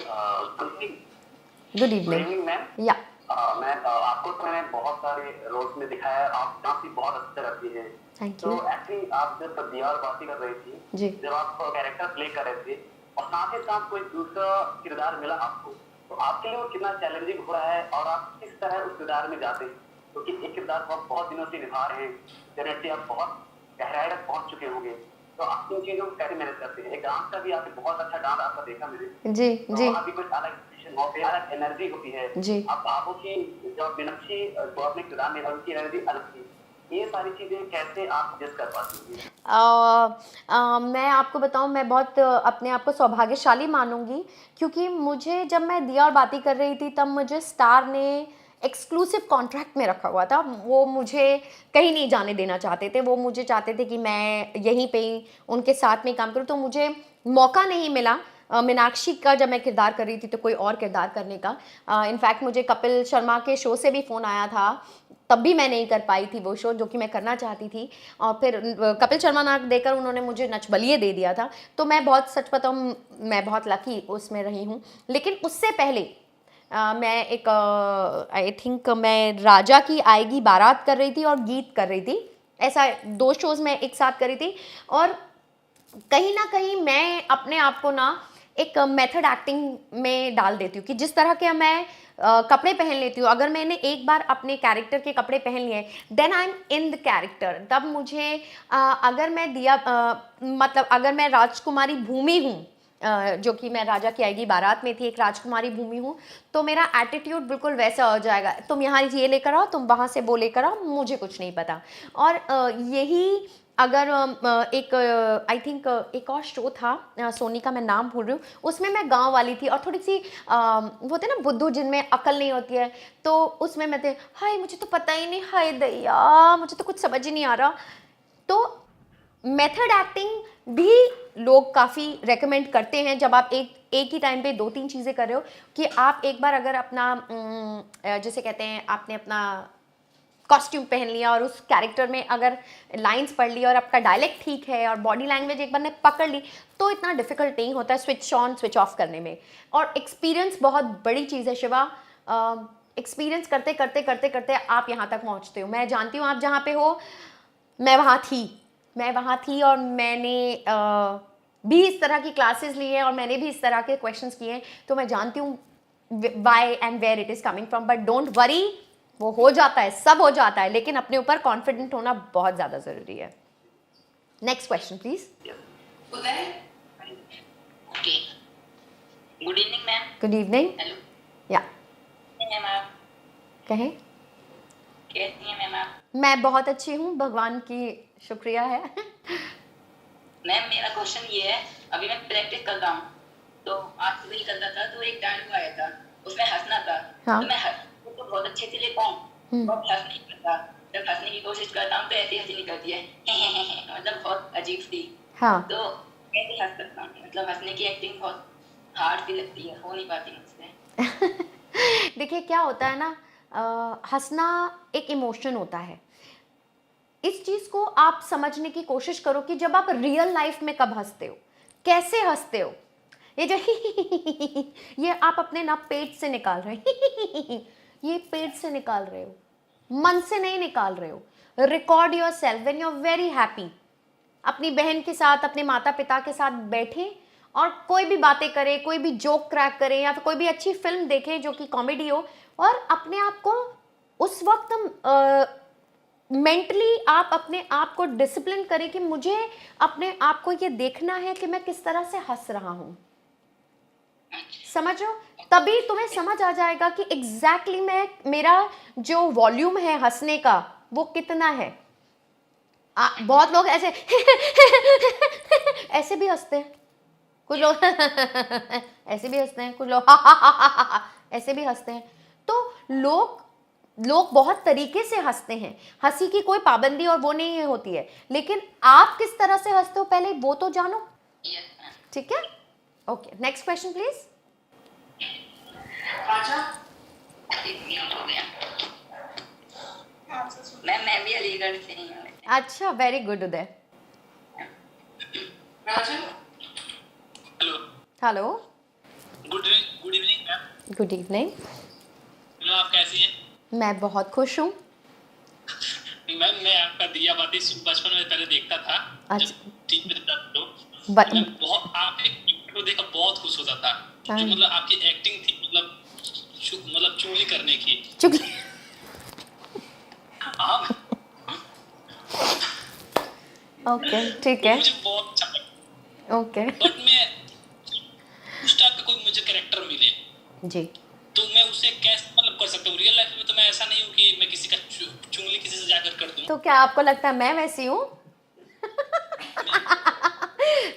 Speaker 1: Good evening
Speaker 4: ma'am.
Speaker 1: या
Speaker 4: मैं आपको तो मैंने बहुत सारे रोल्स में दिखाया है, आप डांस भी बहुत अच्छे करती हैं।
Speaker 1: थैंक
Speaker 4: तो
Speaker 1: यू
Speaker 4: एक्चुअली आप जब दिया और बातें कर रही थी,
Speaker 1: जी।
Speaker 4: जब आप कैरेक्टर प्ले कर रहे थे और साथ ही साथ कोई दूसरा किरदार मिला आपको, तो आपके लिए वो कितना चैलेंजिंग हो रहा है और आप किस तरह उस किरदार में जाते हैं? क्योंकि एक किरदार को आप बहुत दिनों से निभा रहे हैं, डेफिनेटली आप बहुत गहराई तक पहुंच चुके होंगे, तो आप इन चीजों को कैसे मैनेज करते हैं? एक डांस का भी आपने बहुत अच्छा डांस आपका देखा मैंने
Speaker 1: जी
Speaker 4: तो
Speaker 1: जी
Speaker 4: वहाँ भी कुछ अलग अलग एनर्जी होती है
Speaker 1: जी।
Speaker 4: अब बाबू की जो मीनाक्षी जो अपने किरदार में उनकी एनर्जी अलग थी। ये सारी चीजें कैसे आप एडजस्ट कर पाती हैं?
Speaker 1: मैं आपको बताऊं, मैं बहुत अपने आप को सौभाग्यशाली मानूंगी क्योंकि मुझे जब मैं दिया और बाती कर रही थी तब मुझे स्टार ने एक्सक्लूसिव कॉन्ट्रैक्ट में रखा हुआ था। वो मुझे कहीं नहीं जाने देना चाहते थे, वो मुझे चाहते थे कि मैं यहीं पे ही उनके साथ में काम करूं। तो मुझे मौका नहीं मिला मीनाक्षी का जब मैं किरदार कर रही थी तो कोई और किरदार करने का। इनफैक्ट मुझे कपिल शर्मा के शो से भी फ़ोन आया था, तब भी मैं नहीं कर पाई थी वो शो जो कि मैं करना चाहती थी। और फिर कपिल शर्मा ना देकर उन्होंने मुझे नच बलिए दे दिया था। तो मैं बहुत सच बताऊं मैं बहुत लकी उसमें रही हूँ। लेकिन उससे पहले मैं एक आई थिंक मैं राजा की आएगी बारात कर रही थी और गीत कर रही थी। ऐसा 2 शोज़ मैं एक साथ कर रही थी और कहीं ना कहीं मैं अपने आप को ना एक मेथड एक्टिंग में डाल देती हूँ कि जिस तरह के मैं कपड़े पहन लेती हूँ। अगर मैंने एक बार अपने कैरेक्टर के कपड़े पहन लिए then I am in the character. तब मुझे अगर मैं दिया मतलब अगर मैं राजकुमारी भूमि हूँ, जो कि मैं राजा की आएगी बारात में थी, एक राजकुमारी भूमि हूँ, तो मेरा एटीट्यूड बिल्कुल वैसा हो जाएगा, तुम यहाँ ये लेकर आओ, तुम वहाँ से वो लेकर आओ, मुझे कुछ नहीं पता। और यही अगर एक आई थिंक एक और शो था सोनी का, मैं नाम भूल रही हूँ, उसमें मैं गांव वाली थी और थोड़ी सी वो होते ना बुद्धू जिनमें अकल नहीं होती है, तो उसमें मैं थे हाय मुझे तो पता ही नहीं, हाय दैया मुझे तो कुछ समझ ही नहीं आ रहा। तो मेथड एक्टिंग भी लोग काफ़ी रेकमेंड करते हैं जब आप एक ही टाइम पे 2-3 चीज़ें कर रहे हो, कि आप एक बार अगर अपना जैसे कहते हैं आपने अपना कॉस्ट्यूम पहन लिया और उस कैरेक्टर में अगर लाइंस पढ़ ली और आपका डायलेक्ट ठीक है और बॉडी लैंग्वेज एक बार ने पकड़ ली तो इतना डिफिकल्ट नहीं होता है स्विच ऑन स्विच ऑफ करने में। और एक्सपीरियंस बहुत बड़ी चीज़ है शिवा। एक्सपीरियंस करते करते करते करते आप यहाँ तक पहुँचते हो। मैं जानती हूँ आप जहाँ पे हो, मैं वहाँ थी और मैंने भी इस तरह की क्लासेस ली हैं और मैंने भी इस तरह के क्वेश्चंस किए हैं, तो मैं जानती हूँ why and where it is coming from. But don't worry, वो हो जाता है, सब हो जाता है, लेकिन अपने ऊपर कॉन्फिडेंट होना बहुत ज़्यादा ज़रूरी है। Next question please.
Speaker 7: Uday, okay, good evening ma'am.
Speaker 1: Good evening.
Speaker 7: Hello
Speaker 1: या
Speaker 7: मैम, आप
Speaker 1: कहें।
Speaker 7: कैसी हैं मैम आप?
Speaker 1: मैं बहुत अच्छी हूँ, भगवान की शुक्रिया है।
Speaker 7: मैम मेरा क्वेश्चन ये है, अभी मैं प्रैक्टिस कर रहा हूँ तो आज सुबह ही कर रहा था तो एक डायलॉग आया था उसमें हंसना था।
Speaker 1: हाँ।
Speaker 7: तो मैं तो बहुत अच्छे से ले पाऊँ और हंस नहीं पाता। जब हंसने की कोशिश करता हूँ तो ऐसी हंसी निकलती है मतलब बहुत अजीब सी।
Speaker 1: हाँ।
Speaker 7: तो कैसे हंस सकता हूँ? मतलब हंसने की एक्टिंग बहुत हार्ड सी लगती है, हो नहीं पाती मुझसे।
Speaker 1: देखिए क्या होता है ना, हंसना एक इमोशन होता है। इस चीज़ को आप समझने की कोशिश करो कि जब आप रियल लाइफ में कब हंसते हो, कैसे हंसते हो, ये जो ये आप अपने ना पेट से निकाल रहे हैं ये पेट से निकाल रहे हो, मन से नहीं निकाल रहे हो। Record yourself when you are very happy. अपनी बहन के साथ, अपने माता पिता के साथ बैठें और कोई भी बातें करें, कोई भी जोक क्रैक करें या फिर कोई भी अच्छी फिल्म देखें जो कि कॉमेडी हो, और अपने आप को उस वक्त मेंटली आप अपने आप को डिसिप्लिन करें कि मुझे अपने आप को ये देखना है कि मैं किस तरह से हंस रहा हूँ। समझो, तभी तुम्हें समझ आ जाएगा कि एग्जैक्टली मेरा जो वॉल्यूम है हंसने का वो कितना है। बहुत लोग ऐसे ऐसे भी हंसते हैं, कुछ लोग ऐसे भी हंसते हैं, कुछ लोग ऐसे भी हंसते हैं। तो लोग बहुत तरीके से हंसते हैं, हंसी की कोई पाबंदी और वो नहीं होती है, लेकिन आप किस तरह से हंसते हो पहले वो तो जानो। ठीक है, ओके, नेक्स्ट क्वेश्चन प्लीज।
Speaker 7: मैं भी अलीगढ़ से ही हूँ।
Speaker 1: अच्छा, very good Uday.
Speaker 8: Hello
Speaker 1: hello,
Speaker 8: good evening ma'am.
Speaker 1: Good evening.
Speaker 8: Ma'am आप कैसी हैं?
Speaker 1: मैं बहुत खुश हूँ।
Speaker 8: मैम मैं आपका दिया बाती बचपन में पहले देखता था,
Speaker 1: अच्छा।
Speaker 8: जब टीवी पे देखता था तो
Speaker 1: But-
Speaker 8: मैं बहुत आपके को देखा बहुत खुश होता था।
Speaker 1: हाँ।
Speaker 8: जो मतलब आपकी एक्टिंग थी, मतलब चुगली करने की।
Speaker 1: चुगली।
Speaker 8: आप
Speaker 1: ओके, ठीक है,
Speaker 8: मुझे बहुत अच्छा लगा।
Speaker 1: ओके
Speaker 8: बट मैं उस टाइप का कोई मुझे कैरेक्टर मिले
Speaker 1: जी।
Speaker 8: तो मैं उसे कैसे मतलब कर सकता हूँ। रियल लाइफ में तो मैं ऐसा नहीं हूँ कि मैं किसी का चुगली किसी से जाकर कर दूँ।
Speaker 1: तो क्या आपको लगता है मैं वैसी हूँ?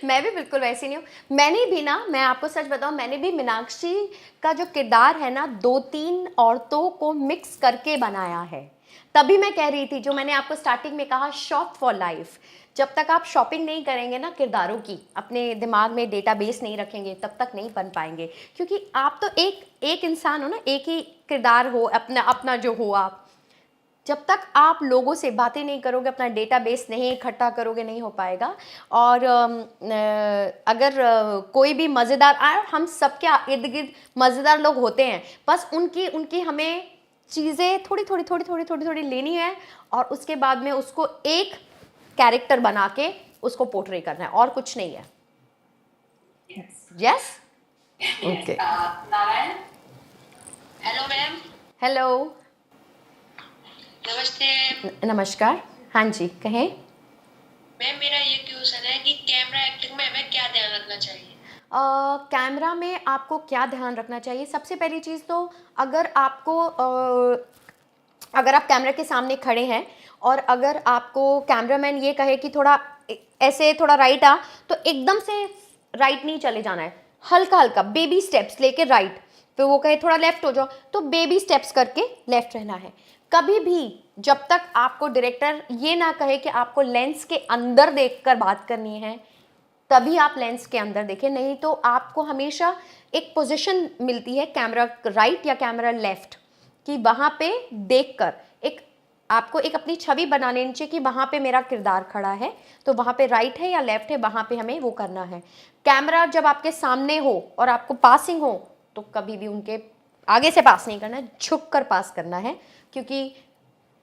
Speaker 1: मैं भी बिल्कुल वैसी नहीं हूँ। मैंने भी ना, मैं आपको सच बताऊँ, मैंने भी मीनाक्षी का जो किरदार है ना 2-3 औरतों को मिक्स करके बनाया है। तभी मैं कह रही थी, जो मैंने आपको स्टार्टिंग में कहा, शॉप फॉर लाइफ। जब तक आप शॉपिंग नहीं करेंगे ना किरदारों की, अपने दिमाग में डेटाबेस नहीं रखेंगे, तब तक नहीं बन पाएंगे। क्योंकि आप तो एक इंसान हो ना, एक ही किरदार हो, अपना जो हो आप। जब तक आप लोगों से बातें नहीं करोगे, अपना डेटाबेस नहीं इकट्ठा करोगे, नहीं हो पाएगा। और अगर कोई भी मज़ेदार, हम सबके इर्द गिर्द मज़ेदार लोग होते हैं, बस उनकी हमें चीज़ें थोड़ी लेनी है और उसके बाद में उसको एक कैरेक्टर बना के उसको पोर्ट्रे करना है, और कुछ नहीं है। Yes, okay.
Speaker 7: Narayan, hello ma'am.
Speaker 1: Hello,
Speaker 7: नमस्ते
Speaker 1: नमस्कार। हाँ जी, कहें।
Speaker 7: मैम, मेरा ये क्वेश्चन है कि कैमरा एक्टिंग में हमें क्या ध्यान रखना चाहिए?
Speaker 1: कैमरा में आपको क्या ध्यान रखना चाहिए? सबसे पहली चीज़ तो, अगर आप कैमरा के सामने खड़े हैं और अगर आपको कैमरामैन ये कहे कि थोड़ा ऐसे थोड़ा राइट आ, तो एकदम से राइट नहीं चले जाना है, हल्का हल्का बेबी स्टेप्स लेके राइट। फिर वो कहे थोड़ा लेफ्ट हो जाओ, तो बेबी स्टेप्स करके लेफ्ट रहना है। कभी भी जब तक आपको डायरेक्टर ये ना कहे कि आपको लेंस के अंदर देखकर बात करनी है, तभी आप लेंस के अंदर देखें। नहीं तो आपको हमेशा एक पोजीशन मिलती है, कैमरा राइट या कैमरा लेफ्ट, कि वहाँ पे देखकर आपको एक अपनी छवि बना लेनी चाहिए कि वहाँ पे मेरा किरदार खड़ा है, तो वहाँ पे राइट है या लेफ्ट है, वहाँ पे हमें वो करना है। कैमरा जब आपके सामने हो और आपको पासिंग हो, तो कभी भी उनके आगे से पास नहीं करना है, झुक कर पास करना है। क्योंकि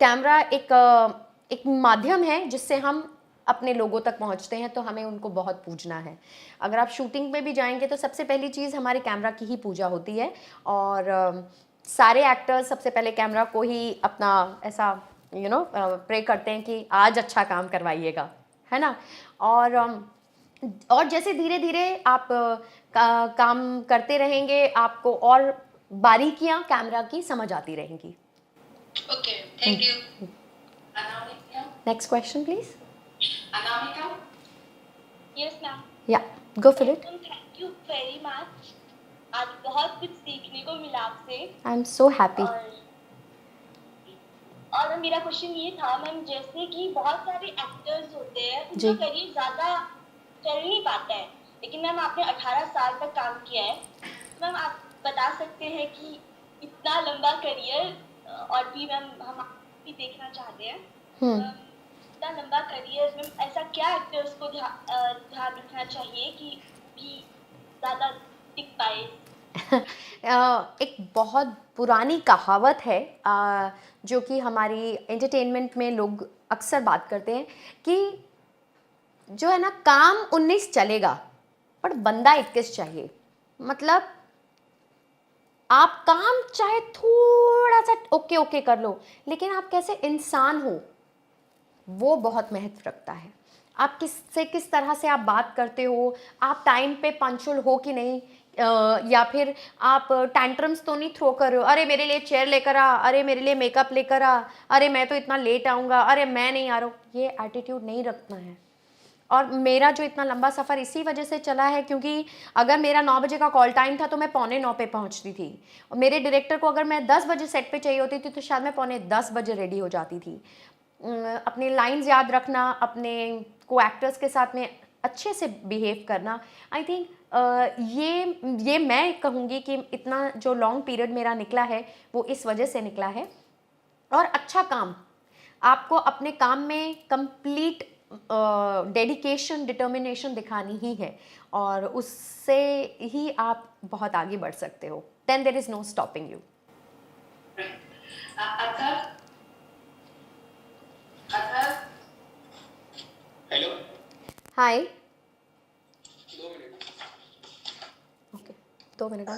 Speaker 1: कैमरा एक माध्यम है जिससे हम अपने लोगों तक पहुंचते हैं, तो हमें उनको बहुत पूजना है। अगर आप शूटिंग में भी जाएंगे तो सबसे पहली चीज़ हमारे कैमरा की ही पूजा होती है। और सारे एक्टर्स सबसे पहले कैमरा को ही अपना ऐसा प्रे करते हैं कि आज अच्छा काम करवाइएगा, है ना। और जैसे धीरे धीरे आप काम करते रहेंगे, आपको और बारीकियां कैमरा की समझ आती रहेंगी।
Speaker 7: Okay, thank you.
Speaker 1: Next question please.
Speaker 7: Anamika,
Speaker 3: yes ma'am.
Speaker 1: या go for it.
Speaker 3: Thank you very much. आज बहुत कुछ सीखने को मिला आपसे।
Speaker 1: I am so happy.
Speaker 3: और मेरा क्वेश्चन ये था मैम, जैसे कि बहुत सारे एक्टर्स होते हैं,
Speaker 1: जी।
Speaker 3: उनका करियर ज़्यादा चल नहीं पाता है, लेकिन मैम आपने 18 साल तक काम किया है। मैम आप बता सकते हैं कि इतना लंबा करियर, और भी मैम हम भी देखना चाहते हैं, इतना लंबा करियर में ऐसा क्या एक्टर्स को ध्यान रखना चाहिए कि भी
Speaker 7: ज़्यादा टिक पाए?
Speaker 1: एक बहुत पुरानी कहावत है जो कि हमारी एंटरटेनमेंट में लोग अक्सर बात करते हैं कि जो है ना, काम 19 चलेगा पर बंदा 21 चाहिए। मतलब आप काम चाहे थोड़ा सा ओके ओके कर लो, लेकिन आप कैसे इंसान हो वो बहुत महत्व रखता है। आप किस तरह से आप बात करते हो, आप टाइम पे पंक्चुअल हो कि नहीं, या फिर आप टैंट्रम्स तो नहीं थ्रो कर रहे हो, अरे मेरे लिए चेयर लेकर आ, अरे मेरे लिए मेकअप लेकर आ, अरे मैं तो इतना लेट आऊँगा, अरे मैं नहीं आ रहा हूँ। ये एटीट्यूड नहीं रखना है। और मेरा जो इतना लंबा सफ़र इसी वजह से चला है क्योंकि अगर मेरा 9 बजे का कॉल टाइम था तो मैं 8:45 पे पहुंचती थी, और मेरे डायरेक्टर को अगर मैं 10 बजे सेट पे चाहिए होती थी तो शायद मैं 9:45 बजे रेडी हो जाती थी। अपने लाइंस याद रखना, अपने को एक्टर्स के साथ में अच्छे से बिहेव करना, आई थिंक ये मैं कहूँगी कि इतना जो लॉन्ग पीरियड मेरा निकला है वो इस वजह से निकला है। और अच्छा काम, आपको अपने काम में कंप्लीट डेडिकेशन, डिटर्मिनेशन दिखानी ही है, और उससे ही आप बहुत आगे बढ़ सकते हो। Then there is no stopping you.
Speaker 5: Hello,
Speaker 1: hi,
Speaker 5: 2 minute.
Speaker 1: Okay 2 minute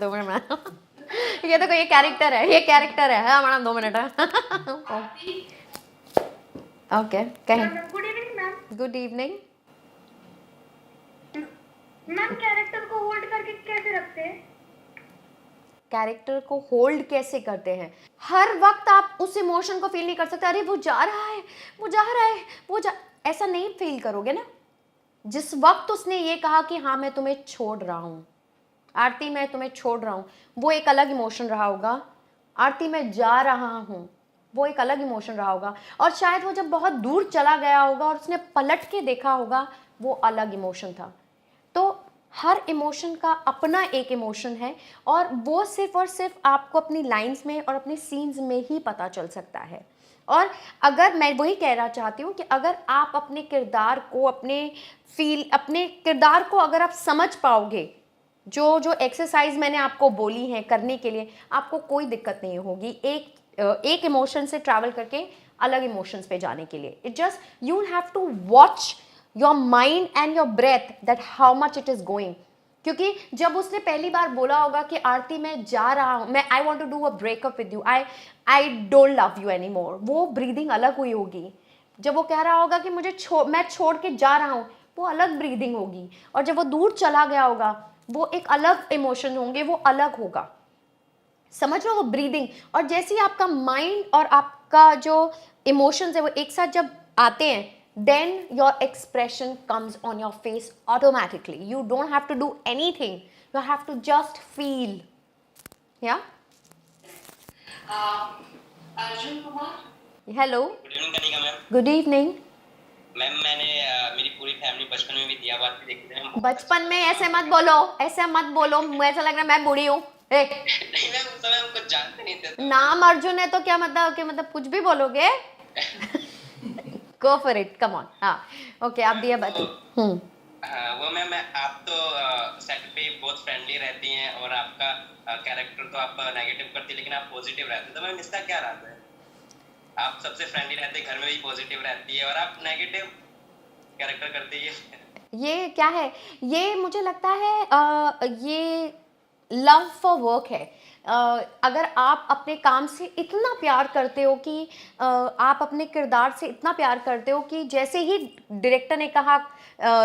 Speaker 1: 2 minute ये तो कोई कैरेक्टर है, ये कैरेक्टर है हमारा। 2 मिनट ओके, कहें।
Speaker 3: Good evening ma'am.
Speaker 1: Good evening.
Speaker 3: Ma'am character को होल्ड करके कैसे रखते हैं?
Speaker 1: कैरेक्टर को होल्ड कैसे करते हैं? हर वक्त आप उस इमोशन को फील नहीं कर सकते। अरे वो जा रहा है, वो जा रहा है, वो जा, ऐसा नहीं फील करोगे ना। जिस वक्त उसने ये कहा कि हाँ मैं तुम्हें छोड़ रहा हूँ, आरती मैं तुम्हें छोड़ रहा हूँ, वो एक अलग इमोशन रहा होगा। आरती मैं जा रहा हूँ, वो एक अलग इमोशन रहा होगा। और शायद वो जब बहुत दूर चला गया होगा और उसने पलट के देखा होगा, वो अलग इमोशन था। तो हर इमोशन का अपना एक इमोशन है, और वो सिर्फ और सिर्फ आपको अपनी लाइंस में और अपने सीन्स में ही पता चल सकता है। और अगर मैं वही कहना चाहती हूँ कि अगर आप अपने किरदार को, अपने किरदार को अगर आप समझ पाओगे, जो एक्सरसाइज मैंने आपको बोली है करने के लिए, आपको कोई दिक्कत नहीं होगी एक इमोशन से ट्रैवल करके अलग इमोशंस पे जाने के लिए। It just you have to watch your mind and your breath that how much it is going. क्योंकि जब उसने पहली बार बोला होगा कि आरती मैं जा रहा हूँ, मैं I want to do a breakup with you, I don't love you any more, वो ब्रीदिंग अलग हुई होगी। जब वो कह रहा होगा कि मैं छोड़ के जा रहा हूँ, वो अलग ब्रीदिंग होगी। और जब वो दूर चला गया होगा, वो एक अलग इमोशन होंगे, वो अलग होगा। समझ लो वो ब्रीदिंग। और जैसे ही आपका माइंड और आपका जो इमोशंस है वो एक साथ जब आते हैं, then your expression comes on your face automatically. You don't have to do anything. You have to just feel. Yeah?
Speaker 7: Arjun Kumar.
Speaker 1: Hello.
Speaker 8: Good evening Kanika ma'am.
Speaker 1: Good evening.
Speaker 8: Ma'am मैंने मेरी पूरी फैमिली बचपन में भी दिया बात भी देखी थी।
Speaker 1: बचपन में ऐसे मत बोलो, ऐसे मत बोलो, मुझे ऐसा लग रहा है मैं बूढ़ी हूँ।
Speaker 8: नहीं मैम, उस समय हम कुछ जानते नहीं थे।
Speaker 1: नाम अर्जुन है तो क्या मतलब कि मतलब कुछ भी बोलोगे? Go for it, come on. हाँ, okay, आप दिया बात।
Speaker 8: वो मैम, आप तो सेट पे बहुत फ्रेंडली रहती हैं और आपका कैरेक्टर तो आप नेगेटिव करती है लेकिन आप पॉजिटिव रहते हैं, तो मैम इसका क्या राज है? आप सबसे फ्रेंडली रहते हैं, घर में भी पॉजिटिव रहती है और आप नेगेटिव कैरेक्टर करती है। ये
Speaker 1: क्या है? ये मुझे लगता है ये लव फॉर वर्क है। अगर आप अपने काम से इतना प्यार करते हो कि आप अपने किरदार से इतना प्यार करते हो कि जैसे ही डायरेक्टर ने कहा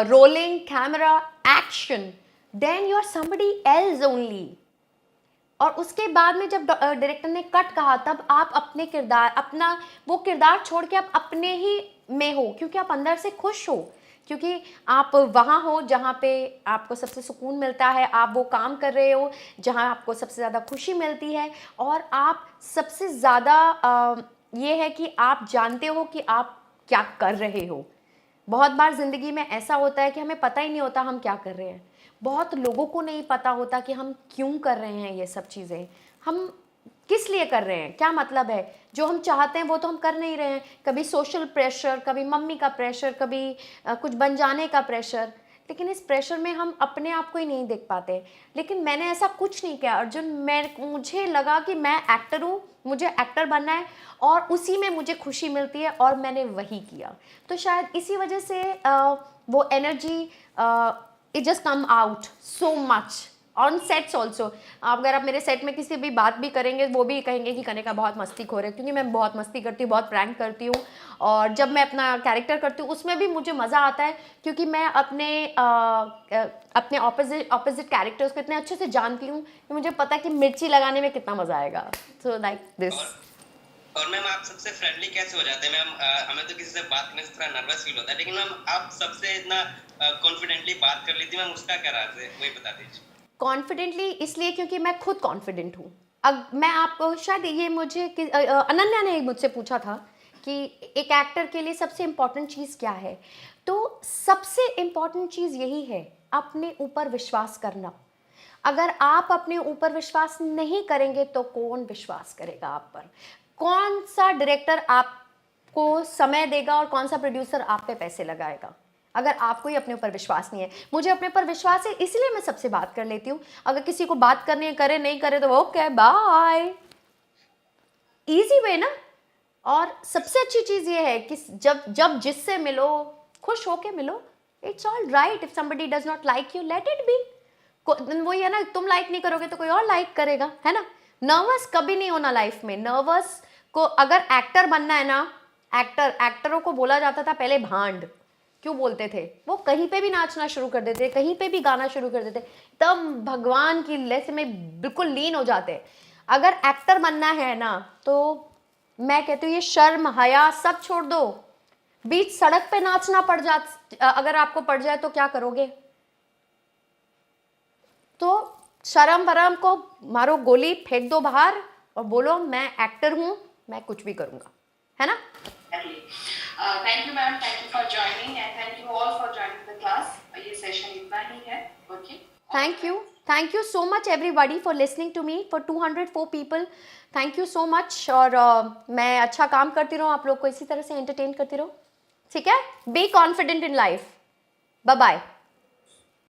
Speaker 1: rolling camera action, then you are somebody else only. और उसके बाद में जब डायरेक्टर ने कट कहा, तब आप अपने किरदार, अपना वो किरदार छोड़ के आप अपने ही में हो, क्योंकि आप अंदर से खुश हो, क्योंकि आप वहाँ हो जहाँ पे आपको सबसे सुकून मिलता है, आप वो काम कर रहे हो जहाँ आपको सबसे ज़्यादा खुशी मिलती है, और आप सबसे ज़्यादा ये है कि आप जानते हो कि आप क्या कर रहे हो। बहुत बार ज़िंदगी में ऐसा होता है कि हमें पता ही नहीं होता हम क्या कर रहे हैं। बहुत लोगों को नहीं पता होता कि हम क्यों कर रहे हैं ये सब चीज़ें, हम किस लिए कर रहे हैं, क्या मतलब है। जो हम चाहते हैं वो तो हम कर नहीं रहे हैं। कभी सोशल प्रेशर, कभी मम्मी का प्रेशर, कभी कुछ बन जाने का प्रेशर, लेकिन इस प्रेशर में हम अपने आप को ही नहीं देख पाते। लेकिन मैंने ऐसा कुछ नहीं किया अर्जुन, मुझे लगा कि मैं एक्टर हूँ, मुझे एक्टर बनना है और उसी में मुझे खुशी मिलती है और मैंने वही किया। तो शायद इसी वजह से वो energy it just come out so much on sets also. अगर आप मेरे सेट में किसी भी बात भी करेंगे वो भी कहेंगे कि कनिका बहुत मस्ती खो रहे, क्योंकि मैं बहुत मस्ती करती हूँ, बहुत प्रैंक करती हूँ। और जब मैं अपना कैरेक्टर करती हूँ उसमें भी मुझे मज़ा आता है, क्योंकि मैं अपने ऑपोजिट कैरेक्टर्स को इतने अच्छे से जानती हूँ कि मुझे पता है कि मिर्ची लगाने में कितना मज़ा आएगा। So like this.
Speaker 8: और मैम आप सबसे फ्रेंडली कैसे हो जाते हैं मैम? हमें तो किसी से बात करने से थोड़ा नर्वस फील होता है, लेकिन मैम आप सबसे इतना कॉन्फिडेंटली बात कर लेती मैम, उसका क्या राज है, वही बता दीजिए।
Speaker 1: कॉन्फिडेंटली इसलिए क्योंकि मैं खुद कॉन्फिडेंट हूँ। अब मैं आपको शायद ये मुझे अनन्या ने मुझसे पूछा था कि एक एक्टर के लिए सबसे इम्पॉर्टेंट चीज़ क्या है, तो सबसे इम्पॉर्टेंट चीज़ यही है अपने ऊपर विश्वास करना। अगर आप अपने ऊपर विश्वास नहीं करेंगे तो कौन विश्वास करेगा आप पर? कौन सा डायरेक्टर आपको समय देगा और कौन सा प्रोड्यूसर आप पे पैसे लगाएगा अगर आपको ही अपने ऊपर विश्वास नहीं है? मुझे अपने ऊपर विश्वास है, इसलिए मैं सबसे बात कर लेती हूँ। अगर किसी को बात करनी है करे, नहीं करे तो ओके बाय, इजी वे ना। और सबसे अच्छी चीज़ ये है कि जब जिससे मिलो खुश होके मिलो, it's all right. If somebody does not like you let it be. वही है ना, तुम लाइक नहीं करोगे तो कोई और लाइक करेगा, है ना। नर्वस कभी नहीं होना लाइफ में। नर्वस को अगर एक्टर बनना है ना, एक्टरों को बोला जाता था पहले भांड, क्यों बोलते थे? वो कहीं पे भी नाचना शुरू कर देते, कहीं पे भी गाना शुरू कर देते, तब भगवान की लेस में बिल्कुल लीन हो जाते। अगर एक्टर बनना है ना तो मैं कहती हूँ ये शर्म हया सब छोड़ दो। बीच सड़क पे नाचना पड़ जा, अगर आपको पड़ जाए तो क्या करोगे? तो शर्म वरम को मारो गोली, फेंक दो बाहर और बोलो मैं एक्टर हूँ, मैं कुछ भी करूँगा, है ना।
Speaker 9: Thank you ma'am, thank you for joining and thank you all for joining the class. ये सेशन इतना ही है। Okay,
Speaker 1: thank you so much everybody for listening to me, for 204 people. Thank you so much. और मैं अच्छा काम करती रहूँ, आप लोग को इसी तरह से एंटरटेन करती रहूँ, ठीक है। Be confident in life. Bye bye.